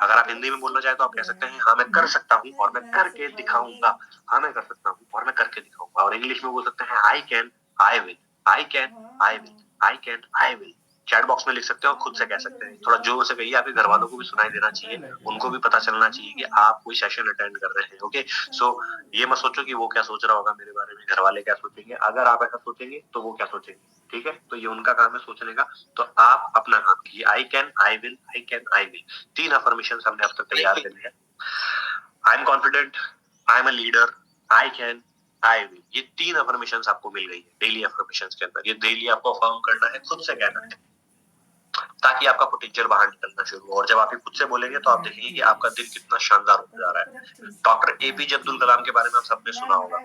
अगर आप हिंदी में बोलना चाहे तो आप कह सकते हैं हाँ मैं कर सकता हूँ और मैं करके दिखाऊंगा। हाँ मैं कर सकता हूँ और मैं करके दिखाऊंगा। और इंग्लिश में बोल सकते हैं आई can, I will, I can, I will, I can, I will. Chat box में लिख सकते हैं और खुद से कह सकते हैं। थोड़ा जोर से कहिए, आपके घर वालों को भी सुनाई देना चाहिए, उनको भी पता चलना चाहिए कि आप कोई सेशन अटेंड कर रहे हैं। ओके, सो ये मत सोचो कि वो क्या सोच रहा होगा मेरे बारे में, घर वाले क्या सोचेंगे। अगर आप ऐसा सोचेंगे तो वो क्या सोचेंगे, ठीक है। तो ये उनका काम है सोचने का, तो आप अपना काम कीजिए। आई can, I will, I can, I will. 3 affirmation हमने अब तक तैयार कर लिया। आई am confident, I am a leader, I can, I will. ये 3 अफर्मेशन आपको मिल गई है डेली अफर्मेशन के अंदर। ये डेली आपको अफर्म करना है, खुद से कहना है, ताकि आपका पोटेंशियल बाहर निकलना शुरू हो। और जब आप ये खुद से बोलेंगे तो आप देखेंगे कि आपका दिन कितना शानदार होता जा रहा है। डॉक्टर एपीजे अब्दुल कलाम के बारे में आप सबने सुना होगा।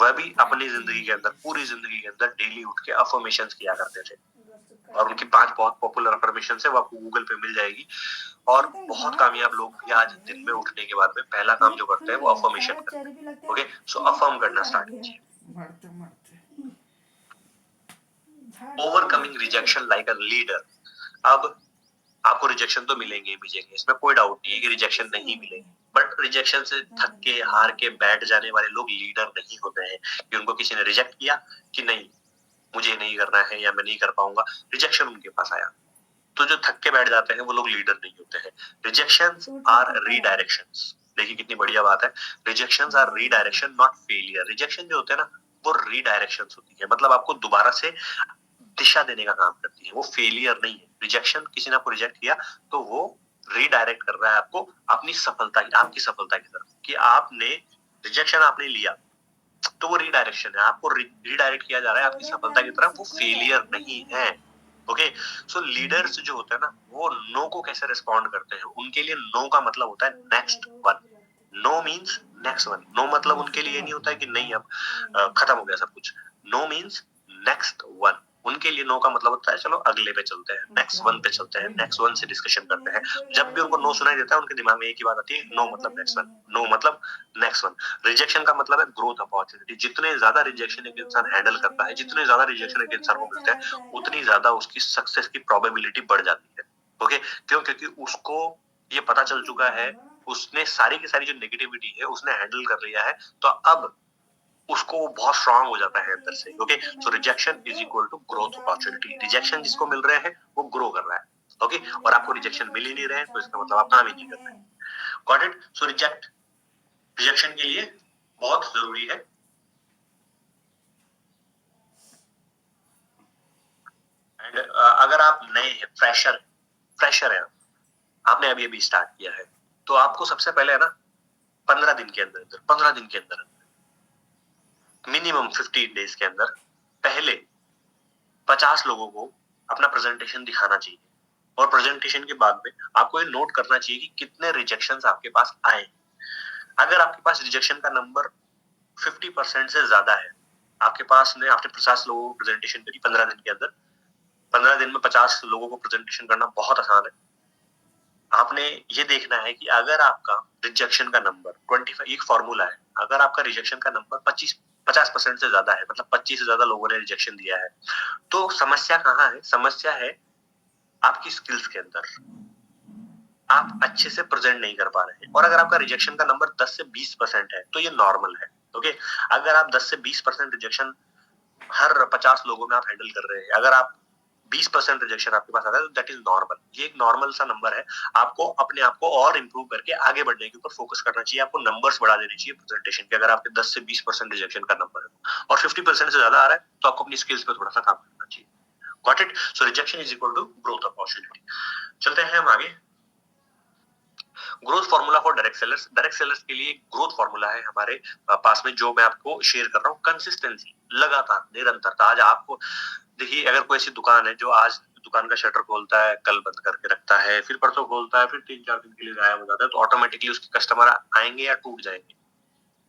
वह भी अपनी जिंदगी के अंदर, पूरी जिंदगी के अंदर डेली उठ के अफर्मेशंस किया करते थे, और उनकी 5 बहुत पॉपुलर अफर्मेशन है, वो आपको गूगल पे मिल जाएगी। और बहुत कामयाब लोग भी आज दिन में उठने के बाद में पहला काम जो करते हैं वो अफर्मेशन करते हैं। ओके, सो अफर्म करना स्टार्ट कीजिए। Overcoming rejection like a leader. अब आपको रिजेक्शन तो मिलेंगे ही मिलेंगे, इसमें कोई डाउट नहीं है कि रिजेक्शन नहीं मिलेंगे, बट रिजेक्शन से थक के हार के बैठ जाने वाले लोग लीडर नहीं होते हैं। कि उनको किसी ने रिजेक्ट किया कि नहीं मुझे नहीं करना है या मैं नहीं कर पाऊंगा, रिजेक्शन उनके पास आया, तो जो थक के बैठ जाते हैं वो लोग लीडर नहीं होते हैं। Rejections are redirections. देखिए कितनी बढ़िया बात है, rejections are redirection not failure. Rejection जो होते हैं ना वो रीडायरेक्शंस होती है, मतलब आपको दोबारा से दिशा देने का काम करती है, वो फेलियर नहीं है। रिजेक्शन, किसी ने आपको रिजेक्ट किया तो वो रीडायरेक्ट कर रहा है आपको अपनी सफलता की, आपकी सफलता की तरफ। कि आपने रिजेक्शन आपने लिया तो वो रीडायरेक्शन है, आपको रीडायरेक्ट किया जा रहा है आपकी सफलता की तरफ, वो फेलियर नहीं है। ओके, सो लीडर्स जो होते हैं ना वो नो को कैसे रिस्पॉन्ड करते हैं, उनके लिए नो का मतलब होता है next one. No means next one. No मतलब उनके लिए नहीं होता है कि नहीं अब खत्म हो गया सब कुछ। No means next one. उनके लिए नो का मतलब होता है चलो अगले पे चलते हैं, नेक्स्ट वन पे चलते हैं, नेक्स्ट वन से डिस्कशन करते हैं। जब भी उनको नो सुनाई देता है उनके दिमाग में एक ही बात आती है, नो मतलब नेक्स्ट वन, नो मतलब नेक्स्ट वन। रिजेक्शन का मतलब है ग्रोथ अपॉर्चुनिटी। जितने ज्यादा रिजेक्शन एक इंसान हैंडल करता है, जितने ज्यादा रिजेक्शन एक इंसान को मिलता है, उतनी ज्यादा उसकी सक्सेस की प्रोबेबिलिटी बढ़ जाती है। ओके, क्यों? क्योंकि उसको ये पता चल चुका है, उसने सारी की सारी जो नेगेटिविटी है उसने हैंडल कर लिया है, तो अब उसको बहुत स्ट्रांग हो जाता है अंदर से। Okay, so rejection is equal to growth opportunity. Rejection जिसको मिल रहे हैं वो ग्रो कर रहा है। ओके, और आपको रिजेक्शन मिल ही नहीं रहे हैं तो इसका मतलब आप काम ही नहीं कर रहे। Got it? सो रिजेक्शन के लिए बहुत जरूरी है। एंड अगर आप नए हैं, फ्रेशर है, आपने अभी अभी स्टार्ट किया है, तो आपको सबसे पहले है ना 15 दिन के अंदर 15 दिन के अंदर मिनिमम 15 डेज के अंदर पहले 50 लोगों को अपना प्रेजेंटेशन दिखाना चाहिए। और प्रेजेंटेशन के बाद में आपको ये नोट करना चाहिए कि कितने रिजेक्शंस आपके पास आए। अगर आपके पास रिजेक्शन का नंबर 50% से ज्यादा है, आपके पास ने आपने 50 लोगों को प्रेजेंटेशन करी 15 दिन के अंदर, 15 दिन में 50 लोगों को प्रेजेंटेशन करना बहुत आसान है। आपने ये देखना है कि अगर आपका रिजेक्शन का नंबर 25, एक फॉर्मूला है, अगर आपका रिजेक्शन का नंबर 50% से ज्यादा है, मतलब 25 से ज्यादा लोगों ने रिजेक्शन दिया है, तो समस्या कहाँ है? समस्या है आपकी स्किल्स के अंदर, आप अच्छे से प्रेजेंट नहीं कर पा रहे हैं। और अगर आपका रिजेक्शन का नंबर 10 से 20% है तो ये नॉर्मल है। ओके, अगर आप 10 से 20% रिजेक्शन हर 50 लोगों में आप हैंडल कर रहे हैं, अगर आप 20% रिजेक्शन आपके पास आता है, तो दैट इज नॉर्मल। ये एक नॉर्मल सा नंबर है। आपको अपने आप को और इंप्रूव करके आगे बढ़ने के ऊपर फोकस करना चाहिए। आपको नंबर्स बढ़ा देने चाहिए प्रेजेंटेशन के। अगर आपके 10 से 20% रिजेक्शन का नंबर है और 50% से ज्यादा आ रहा है, तो आपको अपनी स्किल्स पे थोड़ा सा काम करना चाहिए। Got it? So rejection is equal to growth opportunity. चलते हैं हम आगे। Growth formula for direct sellers. Direct sellers के लिए ग्रोथ फॉर्मूला है हमारे पास में, जो मैं आपको शेयर कर रहा हूँ। कंसिस्टेंसी, लगातार, निरंतरता। आज आपको देखिए, अगर कोई ऐसी दुकान है जो आज दुकान का शटर खोलता है, कल बंद करके रखता है, फिर परसों खोलता है, फिर 3-4 दिन के लिए गायब हो जाता है, तो ऑटोमेटिकली उसके कस्टमर आएंगे या टूट जाएंगे?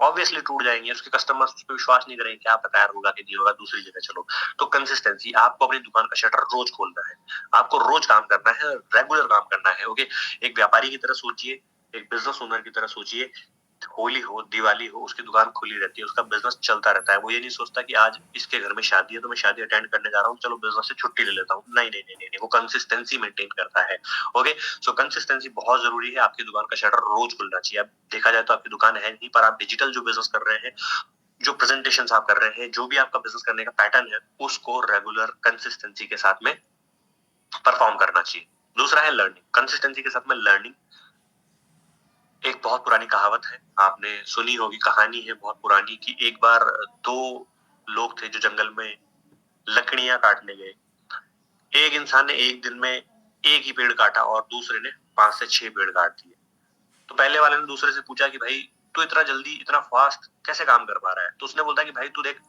ऑब्वियसली टूट जाएंगे। उसके कस्टमर्स उस पर विश्वास नहीं करेंगे, क्या पता यार होगा कि नहीं होगा, दूसरी जगह चलो। तो कंसिस्टेंसी, आपको अपनी दुकान का शटर रोज खोलना है, आपको रोज काम करना है, रेगुलर काम करना है। ओके, एक व्यापारी की तरह सोचिए, एक बिजनेस ओनर की तरह सोचिए। होली हो, दिवाली हो, उसकी दुकान खुली रहती है, उसका बिजनेस चलता रहता है। वो ये नहीं सोचता कि आज इसके घर में शादी है तो मैं शादी अटेंड करने जा रहा हूँ, चलो बिजनेस से छुट्टी ले लेता हूँ। नहीं नहीं नहीं नहीं, वो कंसिस्टेंसी मेंटेन करता है। ओके, सो कंसिस्टेंसी बहुत जरूरी है। आपकी दुकान का शटर रोज खुलना चाहिए। अब देखा जाए तो आपकी दुकान है नहीं, पर आप डिजिटल जो बिजनेस कर रहे हैं, जो प्रेजेंटेशन आप कर रहे हैं, जो भी आपका बिजनेस करने का पैटर्न है, उसको रेगुलर कंसिस्टेंसी के साथ में परफॉर्म करना चाहिए। दूसरा है लर्निंग। कंसिस्टेंसी के साथ में लर्निंग। एक बहुत पुरानी कहावत है, आपने सुनी होगी, कहानी है बहुत पुरानी, कि एक बार दो लोग थे जो जंगल में लकड़ियां काटने गए। एक इंसान ने एक दिन में एक ही पेड़ काटा और दूसरे ने 5 से 6 पेड़ काट दिए। तो पहले वाले ने दूसरे से पूछा कि भाई तू इतना जल्दी, इतना फास्ट कैसे काम कर पा रहा है? तो उसने बोलता कि भाई तू देख,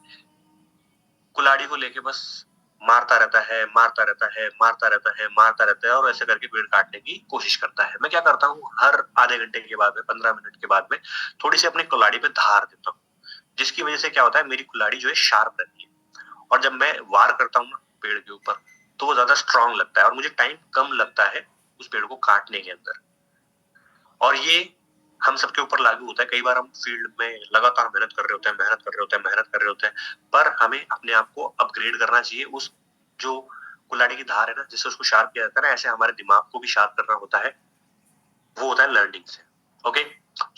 कुल्हाड़ी को लेके बस मारता रहता है, मारता रहता है, मारता रहता है, मारता रहता है, और ऐसे करके पेड़ काटने की कोशिश करता है। मैं क्या करता हूँ, हर आधे घंटे के बाद में, 15 मिनट के बाद में थोड़ी सी अपनी कुल्हाड़ी पे धार देता हूँ, जिसकी वजह से क्या होता है, मेरी कुल्हाड़ी जो है शार्प रहती है, और जब मैं वार करता हूँ ना पेड़ के ऊपर, तो वो ज्यादा स्ट्रांग लगता है और मुझे टाइम कम लगता है उस पेड़ को काटने के अंदर। और ये हम सबके ऊपर लागू होता है। कई बार हम फील्ड में लगातार मेहनत कर रहे होते हैं, मेहनत कर रहे होते हैं, मेहनत कर रहे होते हैं, पर हमें अपने आप को अपग्रेड करना चाहिए। उस जो कुल्हाड़ी की धार है ना, जिससे उसको शार्प किया जाता है ना, ऐसे हमारे दिमाग को भी शार्प करना होता है। वो होता है लर्निंग से। ओके,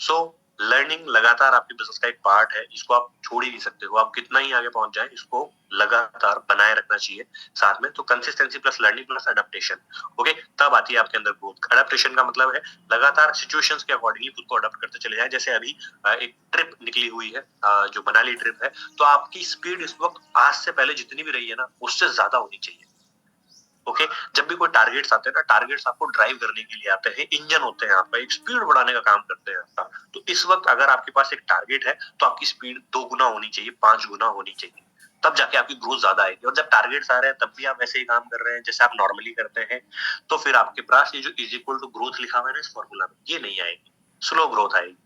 सो लर्निंग लगातार आपके बिजनेस का एक पार्ट है, इसको आप छोड़ ही नहीं सकते हो। आप कितना ही आगे पहुंच जाए, इसको लगातार बनाए रखना चाहिए साथ में। तो consistency plus learning plus adaptation. Okay, तब आती है आपके अंदर ग्रोथ। अडेप्टेशन का मतलब है लगातार सिचुएशंस के अकॉर्डिंगली खुद को अडेप्ट करते चले जाए। जैसे अभी एक ट्रिप निकली हुई है, जो मनाली ट्रिप है, तो आपकी स्पीड इस वक्त आज से पहले जितनी भी रही है ना, उससे ज्यादा होनी चाहिए। ओके, जब भी कोई टारगेट्स आते हैं ना, टारगेट्स आपको ड्राइव करने के लिए आते हैं, इंजन होते हैं आपका, एक स्पीड बढ़ाने का काम करते हैं। तो इस वक्त अगर आपके पास एक टारगेट है, तो आपकी स्पीड 2 गुना होनी चाहिए, 5 गुना होनी चाहिए, तब जाके आपकी ग्रोथ ज्यादा आएगी। और जब टारगेट्स आ रहे हैं तब भी आप वैसे ही काम कर रहे हैं जैसे आप नॉर्मली करते हैं, तो फिर आपके पास ये जो इज इक्वल टू ग्रोथ लिखा हुआ है ना इस फॉर्मूला में, ये नहीं आएगी, स्लो ग्रोथ आएगी।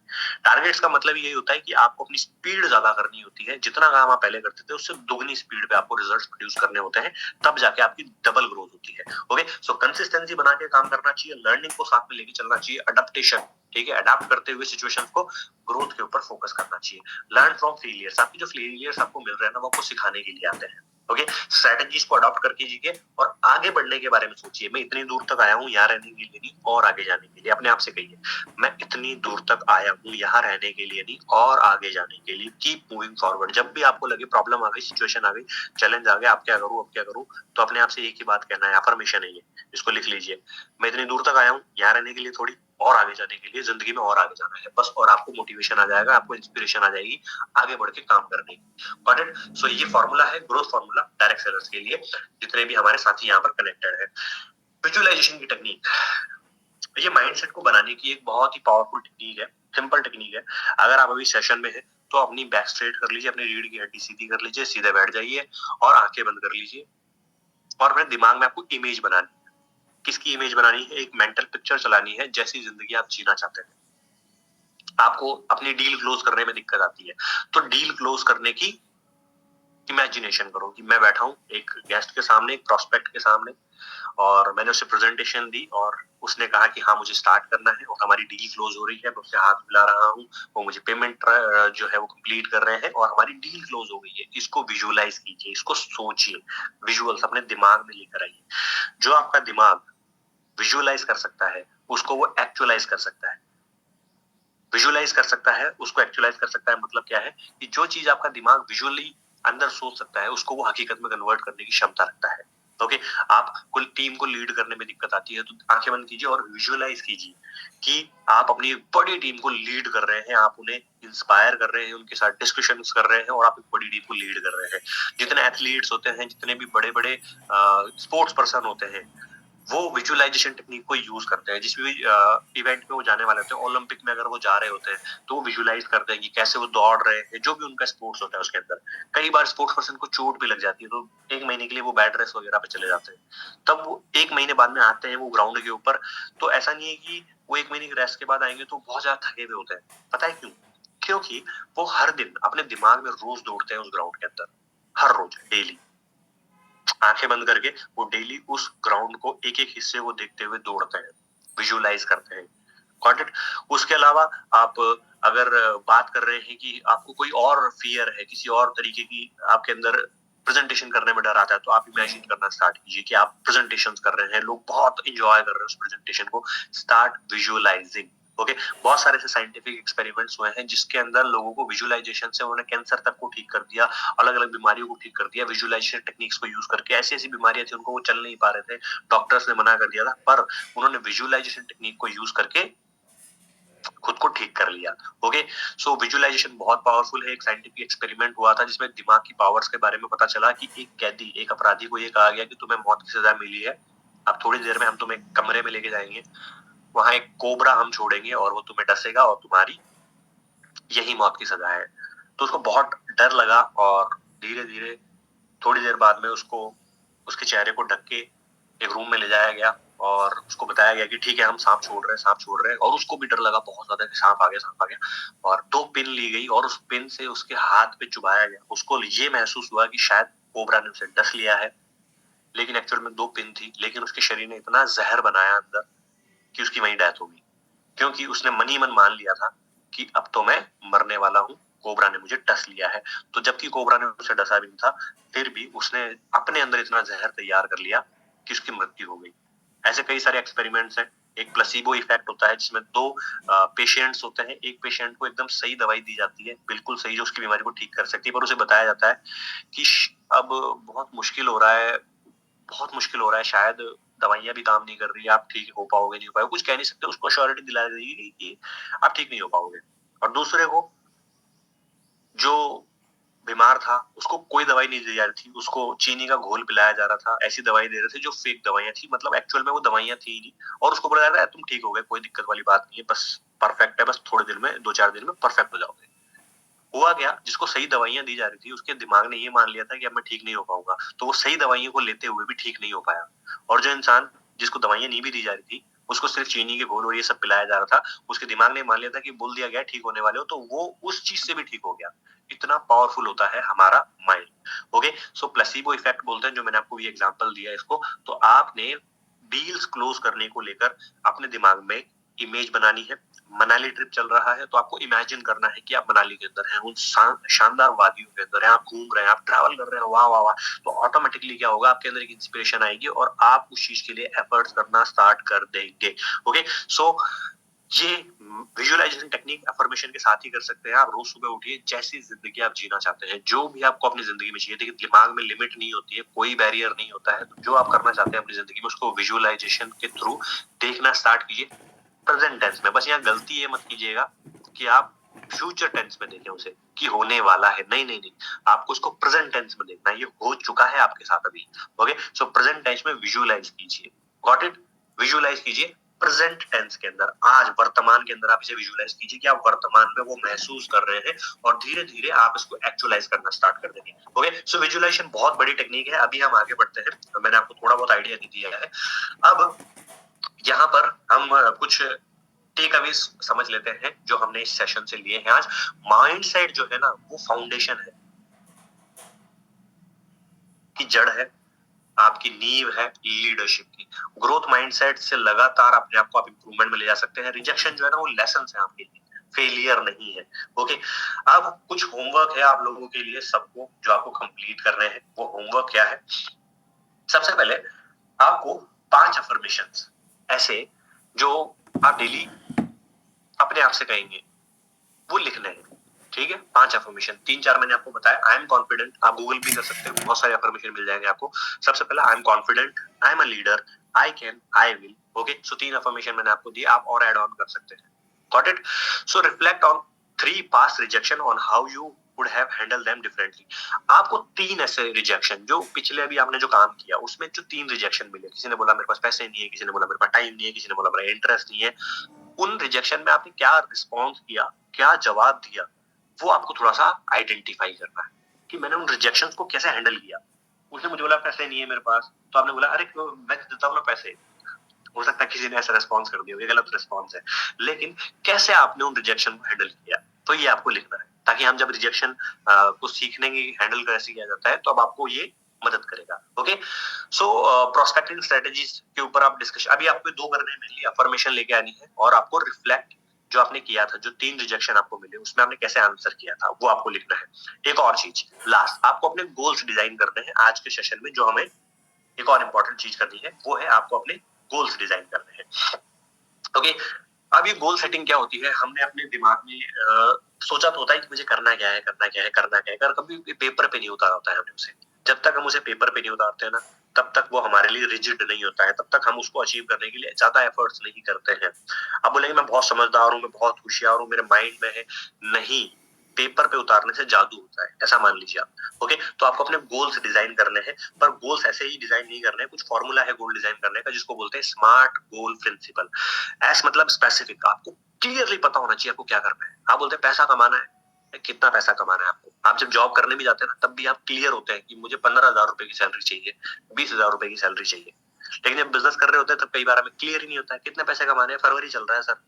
टारगेट्स का मतलब यही होता है कि आपको अपनी स्पीड ज्यादा करनी होती है। जितना काम आप पहले करते थे उससे दुगनी स्पीड पे आपको रिजल्ट्स प्रोड्यूस करने होते हैं, तब जाके आपकी डबल ग्रोथ होती है। ओके, सो कंसिस्टेंसी बना के काम करना चाहिए, लर्निंग को साथ में लेके चलना चाहिए, अडेप्टेशन, ठीक है, अडाप्ट करते हुए सिचुएशंस को, ग्रोथ के ऊपर फोकस करना चाहिए। Learn from failures. आपकी जो फेलियर्स आपको मिल रहे हैं ना, वो आपको सिखाने के लिए आते हैं। ओके, स्ट्रेटजीज को अडॉप्ट करके जीजिए और आगे बढ़ने के बारे में सोचिए। मैं इतनी दूर तक आया हूँ यहाँ रहने के लिए नहीं, और आगे जाने के लिए। अपने आप से कहिए, मैं इतनी दूर तक आया हूँ यहाँ रहने के लिए नहीं, और आगे जाने के लिए। Keep moving forward. जब भी आपको लगे प्रॉब्लम आ गई, सिचुएशन आ गई, चैलेंज आ गया, आप क्या करूँ, अब क्या करूँ, तो अपने आप से एक ही बात कहना है, अफर्मेशन है ये, इसको लिख लीजिए। मैं इतनी दूर तक आया हूँ यहाँ रहने के लिए थोड़ी, और आगे जाने के लिए, जिंदगी में और आगे जाना है बस। और आपको मोटिवेशन आ जाएगा, आपको इंस्पिरेशन आ जाएगी आगे बढ़ के काम करने की। Got it? सो ये फॉर्मूला है ग्रोथ फॉर्मूला डायरेक्ट सेलर्स के लिए, जितने भी हमारे साथी यहाँ पर कनेक्टेड है। विजुअलाइजेशन की टेक्निक, ये माइंडसेट को बनाने की एक बहुत ही पावरफुल टेक्निक है, सिंपल टेक्निक है। अगर आप अभी सेशन में है तो अपनी बैक स्ट्रेट कर लीजिए, अपनी रीढ़ की हड्डी सीधी कर लीजिए, सीधे बैठ जाइए और आंखें बंद कर लीजिए, और अपने दिमाग में आपको इमेज बनानी है। किसकी इमेज बनानी है? एक मेंटल पिक्चर चलानी है, जैसी जिंदगी आप जीना चाहते हैं। आपको अपनी डील क्लोज करने में दिक्कत आती है, तो डील क्लोज करने की इमेजिनेशन करो कि मैं बैठा हूँ एक गेस्ट के सामने, एक प्रोस्पेक्ट के सामने, और मैंने उसे प्रेजेंटेशन दी और उसने कहा कि हाँ मुझे स्टार्ट करना है, और हमारी डील क्लोज हो रही है। मैं उससे हाथ मिला रहा हूँ, वो मुझे पेमेंट जो है वो कंप्लीट कर रहे हैं, और हमारी डील क्लोज हो गई है। इसको विजुअलाइज कीजिए, इसको सोचिए, विजुअल्स अपने दिमाग में लेकर आइए। जो आपका दिमाग विजुअलाइज कर सकता है, उसको वो एक्चुअलाइज कर सकता है। विजुअलाइज कर सकता है, उसको एक्चुअलाइज कर सकता है, मतलब क्या है कि जो चीज आपका दिमाग विजुअली अंदर सोच सकता है, उसको वो हकीकत में कन्वर्ट करने की क्षमता रखता है। ओके, आप कुल टीम को लीड करने में दिक्कत आती है तो आंखें बंद कीजिए और विजुअलाइज कीजिए कि आप अपनी एक बड़ी टीम को लीड कर रहे हैं, आप उन्हें इंस्पायर कर रहे हैं, उनके साथ डिस्कशंस कर रहे हैं और आप एक बड़ी टीम को लीड कर रहे हैं। जितने एथलीट्स होते हैं, जितने भी बड़े-बड़े स्पोर्ट्स पर्सन होते हैं, वो विजुअलाइजेशन टेक्निक को यूज करते हैं। जिस भी इवेंट में वो जाने वाले होते हैं, ओलंपिक में अगर वो जा रहे होते हैं तो वो विजुअलाइज करते हैं कि कैसे वो दौड़ रहे हैं, जो भी उनका स्पोर्ट्स होता है उसके अंदर। कई बार स्पोर्ट्स पर्सन को चोट भी लग जाती है तो 1 महीने के लिए वो बेड रेस्ट वगैरह पे चले जाते हैं। तब वो 1 महीने बाद में आते हैं वो ग्राउंड के ऊपर, तो ऐसा नहीं है कि वो 1 महीने की रेस्ट के बाद आएंगे तो बहुत ज्यादा थके हुए होते हैं। पता है क्यों? क्योंकि वो हर दिन अपने दिमाग में रोज दौड़ते हैं उस ग्राउंड के अंदर, हर रोज डेली आंखें बंद करके वो डेली उस ग्राउंड को एक एक हिस्से को देखते हुए दौड़ते हैं, विजुअलाइज करते हैं। Got it? उसके अलावा आप अगर बात कर रहे हैं कि आपको कोई और फियर है, किसी और तरीके की आपके अंदर प्रेजेंटेशन करने में डर आता है, तो आप इमेजिन करना स्टार्ट कीजिए कि आप प्रेजेंटेशंस कर रहे हैं, लोग बहुत एंजॉय कर रहे हैं उस प्रेजेंटेशन को। Start visualising. ओके, बहुत सारे ऐसे साइंटिफिक एक्सपेरिमेंट्स हुए हैं जिसके अंदर लोगों को विजुअलाइजेशन से उन्होंने कैंसर तक को ठीक कर दिया, अलग अलग बीमारियों को ठीक कर दिया विजुअलाइजेशन टेक्निक्स को यूज करके। ऐसी ऐसी बीमारियां थी उनको, वो चल नहीं पा रहे थे, डॉक्टर्स ने मना कर दिया था, पर उन्होंने विजुअलाइजेशन टेक्निक को यूज करके खुद को ठीक कर लिया। ओके, सो विजुअलाइजेशन बहुत पावरफुल है। एक साइंटिफिक एक्सपेरिमेंट हुआ था जिसमें दिमाग की पावर्स के बारे में पता चला कि एक कैदी, एक अपराधी को ये कहा गया कि तुम्हें मौत की सजा मिली है, अब थोड़ी देर में हम तुम्हें कमरे में लेके जाएंगे, वहां एक कोबरा हम छोड़ेंगे और वो तुम्हें डसेगा और तुम्हारी यही मौत की सजा है। तो उसको बहुत डर लगा और धीरे धीरे थोड़ी देर बाद में उसको उसके चेहरे को ढक के एक रूम में ले जाया गया और उसको बताया गया कि ठीक है हम सांप छोड़ रहे हैं, सांप छोड़ रहे हैं। और उसको भी डर लगा बहुत ज्यादा कि सांप आ गया, सांप आ गया। और 2 पिन ली गई और उस पिन से उसके हाथ पे चुभाया गया। उसको ये महसूस हुआ कि शायद कोबरा ने उसे डस लिया है, लेकिन एक्चुअल में 2 पिन थी। लेकिन उसके शरीर ने इतना जहर बनाया अंदर कि उसकी वहीं डेथ हो गई, क्योंकि उसने मन ही मन मान लिया था कि अब तो मैं मरने वाला हूँ, कोबरा ने मुझे डस लिया है। तो जबकि कोबरा ने उसे डसा भी नहीं था, फिर भी उसने अपने अंदर इतना जहर तैयार कर लिया कि उसकी मृत्यु हो गई। ऐसे कई सारे एक्सपेरिमेंट्स हैं। एक प्लेसिबो इफेक्ट होता है जिसमें 2 पेशेंट्स होते हैं। एक पेशेंट को एकदम सही दवाई दी जाती है, बिल्कुल सही, जो उसकी बीमारी को ठीक कर सकती है, पर उसे बताया जाता है कि अब बहुत मुश्किल हो रहा है, बहुत मुश्किल हो रहा है, शायद दवाइयां भी काम नहीं कर रही, आप ठीक हो पाओगे नहीं हो पाओगे, कुछ कह नहीं सकते। उसको श्योरिटी दिला देगी कि आप ठीक नहीं हो पाओगे। और दूसरे को, जो बीमार था, उसको कोई दवाई नहीं दी जा रही थी, उसको चीनी का घोल पिलाया जा रहा था, ऐसी दवाई दे रहे थे जो फेक दवाइयां थी, मतलब एक्चुअल में वो दवाइयां थी ही नहीं। और उसको बोला जा रहा है तुम ठीक हो गए, कोई दिक्कत वाली बात नहीं है, बस परफेक्ट है, बस थोड़े दिन में, 2-4 दिन में परफेक्ट हो जाओगे। हुआ क्या, जिसको सही दवाइयां दी जा रही थी उसके दिमाग ने ये मान लिया था कि अब मैं ठीक नहीं हो पाऊंगा, तो वो सही दवाइयों को लेते हुए भी ठीक नहीं हो पाया। और जो इंसान जिसको दवाइयां नहीं भी दी जा रही थी, उसको सिर्फ चीनी के घोल और ये सब पिलाया जा रहा था, उसके दिमाग ने मान लिया था कि बोल दिया गया ठीक होने वाले हो, तो वो उस चीज से भी ठीक हो गया। इतना पावरफुल होता है हमारा माइंड। ओके, सो प्लेसिबो इफेक्ट बोलते हैं, जो मैंने आपको ये एग्जांपल दिया इसको। तो आपने डील्स क्लोज करने को लेकर अपने दिमाग में इमेज बनानी है। मनाली ट्रिप चल रहा है तो आपको इमेजिन करना है कि आप मनाली के अंदर हैं, उन शानदार वादियों के अंदर हैं, आप घूम रहे हैं, आप ट्रैवल कर रहे हैं, वाह वाह वाह। तो ऑटोमेटिकली क्या होगा, आपके अंदर एक इंस्पिरेशन आएगी और आप उस चीज के लिए एफर्ट्स करना स्टार्ट कर देंगे। ओके, सो ये विजुअलाइजेशन टेक्निक अफर्मेशन के साथ ही कर सकते हैं। आप रोज सुबह उठिए, जैसी जिंदगी आप जीना चाहते हैं, जो भी आपको अपनी जिंदगी में चाहिए, देखिए दिमाग में लिमिट नहीं होती है, कोई बैरियर नहीं होता है। तो जो आप करना चाहते हैं अपनी जिंदगी में, उसको विजुअलाइजेशन के थ्रू देखना स्टार्ट कीजिए प्रेजेंट टेंस में। बस यहाँ गलती ये मत कीजिएगा कि आप फ्यूचर टेंस में देखें उसे कि होने वाला है, नहीं नहीं नहीं, आपको उसको प्रेजेंट टेंस में देखना है, ये हो चुका है आपके साथ अभी। ओके, सो प्रेजेंट टेंस में विजुअलाइज कीजिए। Got it? विजुअलाइज कीजिए प्रेजेंट टेंस के अंदर, आज वर्तमान के अंदर आप इसे विजुअलाइज कीजिए कि आप वर्तमान में वो महसूस कर रहे हैं और धीरे धीरे आप इसको एक्चुअलाइज करना स्टार्ट कर देंगे। ओके, सो विजुअलाइजेशन बहुत बड़ी टेक्निक है। अभी हम आगे बढ़ते हैं, तो मैंने आपको थोड़ा बहुत आइडिया दे दिया है। अब यहाँ पर हम कुछ टेक अवेज समझ लेते हैं जो हमने इस सेशन से लिए हैं आज। माइंडसेट जो है ना, वो फाउंडेशन है, की जड़ है, आपकी नींव है लीडरशिप की। ग्रोथ माइंडसेट से लगातार अपने आप को आप इंप्रूवमेंट में ले जा सकते हैं। रिजेक्शन जो है ना, वो लेसन है आपके लिए, फेलियर नहीं है। ओके, अब कुछ होमवर्क है आप लोगों के लिए सबको, जो आपको कंप्लीट करने हैं। वो होमवर्क क्या है? सबसे पहले आपको 5 अफर्मेशंस ऐसे, जो आप डेली अपने आप से कहेंगे, वो लिखने हैं। ठीक है, 5 अफर्मेशन, 3-4 मैंने आपको बताया। आई एम कॉन्फिडेंट, आप गूगल भी कर सकते हो, बहुत सारे अफर्मेशन मिल जाएंगे आपको। सबसे पहला आई am confident, I am a leader, I can, I will. Okay, so 3 affirmation मैंने आपको दिए, आप और ऐड ऑन कर सकते हैं। Got it? So reflect on 3 past rejection on how you would have handle them differently. आपको 3 ऐसे रिजेक्शन, जो पिछले अभी आपने जो काम किया उसमें जो 3 रिजेक्शन मिले, किसी ने बोला मेरे पास पैसे नहीं है, किसी ने बोला मेरे पास टाइम नहीं है, किसी ने बोला मेरा इंटरेस्ट नहीं है, उन रिजेक्शन में आपने क्या रिस्पॉन्स किया, क्या जवाब दिया, वो आपको थोड़ा सा आइडेंटिफाई करना है कि मैंने उन रिजेक्शन को कैसे हैंडल किया। उसने मुझे बोला पैसे नहीं है मेरे पास, तो आपने बोला अरे मैं देता हूँ ना पैसे। हो सकता है किसी ने ऐसा रेस्पॉन्स कर दिया, ये गलत रेस्पॉन्स है, लेकिन कैसे आपने उन रिजेक्शन को हैंडल किया, तो ये आपको लिखना है, ताकि हम जब रिजेक्शन को सीखने की हैंडल कैसे किया जाता है तो अब आपको ये मदद करेगा। ओके, सो प्रोस्पेक्टिंग स्ट्रेटेजीज के ऊपर आप डिस्कशन, अभी आपको 2 करने हैं मेनली, अफर्मेशन लेके आनी है और आपको रिफ्लेक्ट जो आपने किया था, जो 3 रिजेक्शन आपको मिले उसमें आपने कैसे आंसर किया था वो आपको लिखना है। एक और चीज लास्ट, आपको अपने गोल्स डिजाइन करने हैं आज के सेशन में। जो हमें एक और इम्पोर्टेंट चीज करनी है वो है आपको अपने गोल्स डिजाइन करने हैं। ओके, अब ये गोल सेटिंग क्या होती है, हमने अपने दिमाग में सोचा तो होता है कि मुझे करना क्या है, करना क्या है, करना क्या है, कर कभी पेपर पे नहीं उतारा होता है हमने उसे। जब तक हम उसे पेपर पे नहीं उतारते हैं ना, तब तक वो हमारे लिए रिजिड नहीं होता है, तब तक हम उसको अचीव करने के लिए ज्यादा एफर्ट्स नहीं करते हैं। अब बोलेंगे मैं बहुत समझदार हूँ, मैं बहुत होशियार हूँ, मेरे माइंड में है, नहीं, पेपर पे उतारने से जादू होता है, ऐसा मान लीजिए आप। ओके, तो आपको अपने गोल्स डिजाइन करने हैं, पर गोल्स ऐसे ही डिजाइन नहीं करने हैं, कुछ फॉर्मूला है गोल डिजाइन करने का जिसको बोलते हैं स्मार्ट गोल प्रिंसिपल। एस मतलब स्पेसिफिक, आपको क्लियरली पता होना चाहिए आपको क्या करना है। आप बोलते हैं पैसा कमाना है, कितना पैसा कमाना है आपको। आप जब जॉब करने भी जाते हैं ना, तब भी आप क्लियर होते हैं कि मुझे 15,000 रुपए की सैलरी चाहिए, 20,000 रुपए की सैलरी चाहिए। लेकिन जब बिजनेस कर रहे होते हैं तब कई बार हमें क्लियर ही नहीं होता है कितने पैसे कमाने हैं। फरवरी चल रहा है सर,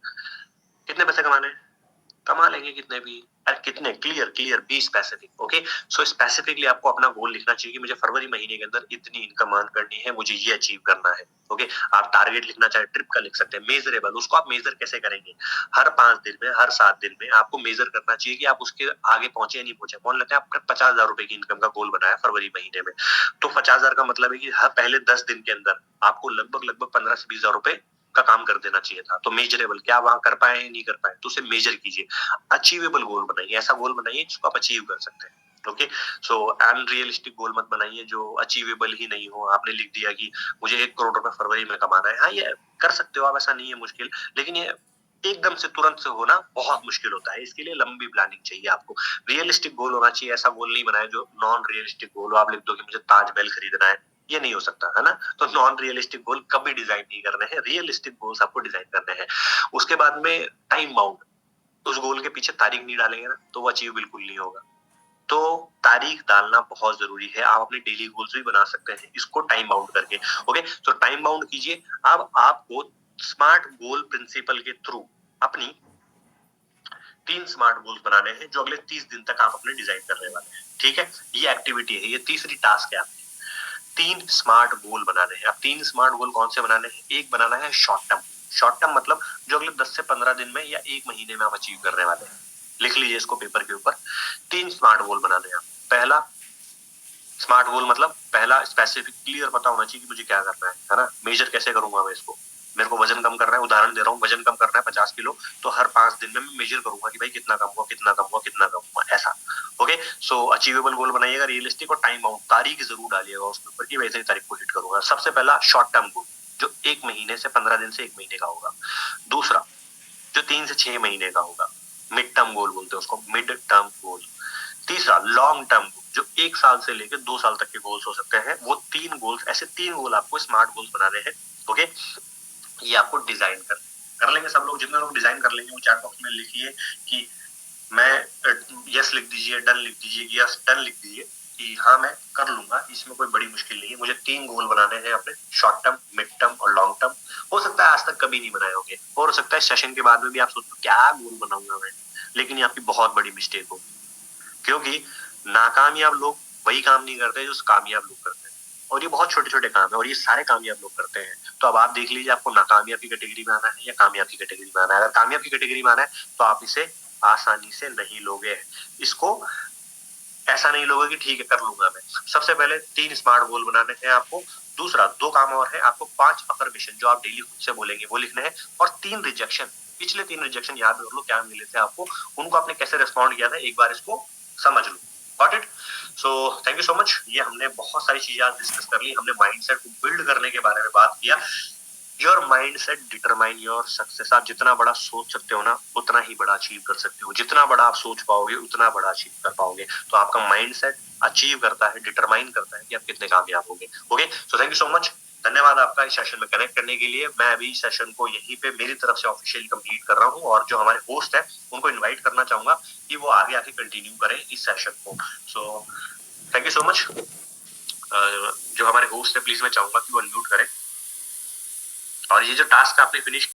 कितने पैसे कमाने हैं, कमा लेंगे कितने भी। अरे कितने, clear clear, be specific. Okay, so specifically आपको अपना गोल लिखना चाहिए कि मुझे फरवरी महीने के अंदर इतनी इनकम अर्न करनी है, मुझे ये अचीव करना है। ओके, आप टारगेट लिखना चाहे ट्रिप का लिख सकते हैं। मेजरेबल, उसको आप मेजर कैसे करेंगे, हर 5 दिन में, हर 7 दिन में आपको मेजर करना चाहिए कि आप उसके आगे पहुंचे या नहीं पहुंचे। मान लेते हैं आपका 50,000 रुपए की इनकम का गोल बनाया फरवरी महीने में, तो 50,000 का मतलब है कि हर पहले 10 दिन के अंदर आपको लगभग लगभग 15 से 20,000 रुपए का काम कर देना चाहिए था। तो मेजरेबल, क्या वहां कर पाए नहीं कर पाए, तो उसे मेजर कीजिए। अचीवेबल गोल बनाइए, ऐसा गोल बनाइए जिसको आप अचीव कर सकते हैं। ओके, सो अनरियलिस्टिक गोल मत बनाइए जो अचीवेबल ही नहीं हो। आपने लिख दिया कि मुझे 1 करोड़ रुपए फरवरी में कमाना है, हाँ ये कर सकते हो आप, ऐसा नहीं है मुश्किल, लेकिन ये एकदम से तुरंत से होना बहुत मुश्किल होता है। इसके लिए लंबी प्लानिंग चाहिए आपको। रियलिस्टिक गोल होना चाहिए, ऐसा गोल नहीं बनाए जो नॉन रियलिस्टिक गोल हो। आप लिख दो कि मुझे ताजमहल खरीदना है, ये नहीं हो सकता है ना। तो नॉन रियलिस्टिक गोल कभी डिजाइन नहीं करने हैं, रियलिस्टिक गोल्स आपको डिजाइन करने हैं। उसके बाद में टाइम बाउंड, उस गोल के पीछे तारीख नहीं डालेंगे ना तो वो अचीव बिल्कुल नहीं होगा। तो तारीख डालना बहुत जरूरी है। आप अपने डेली गोल्स भी बना सकते हैं इसको टाइम बाउंड करके। ओके, तो टाइम बाउंड कीजिए। अब आपको स्मार्ट गोल प्रिंसिपल के थ्रू अपनी 3 स्मार्ट गोल्स बनाने हैं जो अगले 30 दिन तक आप अपने डिजाइन करने वाले हैं। ठीक है, ये एक्टिविटी है, ये तीसरी टास्क है आपकी। 3 स्मार्ट गोल बनाने हैं। अब 3 स्मार्ट गोल कौन से बनाने हैं, एक बनाना है शॉर्ट टर्म। शॉर्ट टर्म मतलब जो अगले 10 से 15 दिन में या 1 महीने में आप अचीव करने वाले हैं। लिख लीजिए इसको पेपर के ऊपर। 3 स्मार्ट गोल बनाने हैं। पहला स्मार्ट गोल मतलब पहला स्पेसिफिक, क्लियर पता होना चाहिए कि मुझे क्या करना है ना। मेजर कैसे करूंगा मैं इसको, मेरे को वजन कम करना है, उदाहरण दे रहा हूँ, वजन कम करना है 50 किलो, तो हर 5 दिन में मैं मेजर करूंगा कि भाई कितना कम हुआ, कितना कम हुआ, कितना कम हुआ, ऐसा। ओके, सो अचीवेबल गोल बनाइएगा, रियलिस्टिक, और टाइम बाउंड, तारीख जरूर डालिएगा उसके ऊपर कि वैसे ही तारीख को हिट करूंगा। सबसे पहला शॉर्ट टर्म गोल जो 1 महीने से 15 दिन से 1 महीने का होगा। दूसरा जो 3 से 6 महीने का होगा, मिड टर्म गोल बोलते हैं उसको, मिड टर्म गोल। तीसरा लॉन्ग टर्म गोल जो 1 साल से लेकर 2 साल तक के गोल्स हो सकते हैं। वो 3 गोल्स, ऐसे 3 गोल आपको स्मार्ट गोल्स बनाने हैं। ओके, ये आपको डिजाइन कर लेंगे सब लोग। जितने लोग डिजाइन कर लेंगे वो चैट बॉक्स में लिखिए कि मैं यस लिख दीजिए, डन लिख दीजिए, यस डन लिख दीजिए कि हाँ मैं कर लूंगा, इसमें कोई बड़ी मुश्किल नहीं है। मुझे 3 गोल बनाने हैं अपने, शॉर्ट टर्म, मिड टर्म और लॉन्ग टर्म। हो सकता है आज तक कभी नहीं बनाए होंगे, और हो सकता है सेशन के बाद में भी आप सोचो क्या गोल बनाऊंगा मैं, लेकिन ये आपकी बहुत बड़ी मिस्टेक होगी। क्योंकि नाकामयाब लोग वही काम नहीं करते जो कामयाब लोग करते हैं, और ये बहुत छोटे छोटे काम है और ये सारे कामयाब लोग करते हैं। तो अब आप देख लीजिए आपको नाकामयाब की कैटेगरी में आना है या कामयाब की कैटेगरी में आना है। अगर कामयाब की कैटेगरी में आना है तो आप इसे आसानी से नहीं लोगे, इसको ऐसा नहीं लोगे कि ठीक है कर लूंगा मैं। सबसे पहले 3 स्मार्ट गोल बनाने हैं आपको। दूसरा 2 काम और है, आपको 5 अफर्मेशन जो आप डेली खुद से बोलेंगे वो लिखने हैं, और 3 रिजेक्शन पिछले 3 रिजेक्शन याद कर लो, क्या मिले थे आपको, उनको आपने कैसे रिस्पॉन्ड किया था, एक बार इसको समझ लो। Got it? So thank you so much. ये हमने बहुत सारी चीजें आज डिस्कस कर ली, हमने माइंडसेट को बिल्ड करने के बारे में बात किया। Your mindset determine your success. आप जितना बड़ा सोच सकते हो ना, उतना ही बड़ा अचीव कर सकते हो। जितना बड़ा आप सोच पाओगे, उतना बड़ा अचीव कर पाओगे। तो आपका माइंडसेट अचीव करता है, डिटरमाइन करता है कि आप कितने कामयाब होगे। Okay, so thank you so much. धन्यवाद आपका इस सेशन में कनेक्ट करने के लिए। मैं अभी सेशन को यहीं पे मेरी तरफ से ऑफिशियली कंप्लीट कर रहा हूँ, और जो हमारे होस्ट है उनको इनवाइट करना चाहूंगा कि वो आगे आके कंटिन्यू करें इस सेशन को। सो थैंक यू सो मच। जो हमारे होस्ट है, प्लीज मैं चाहूंगा कि वो अनम्यूट करें, और ये जो टास्क आपने फिनिश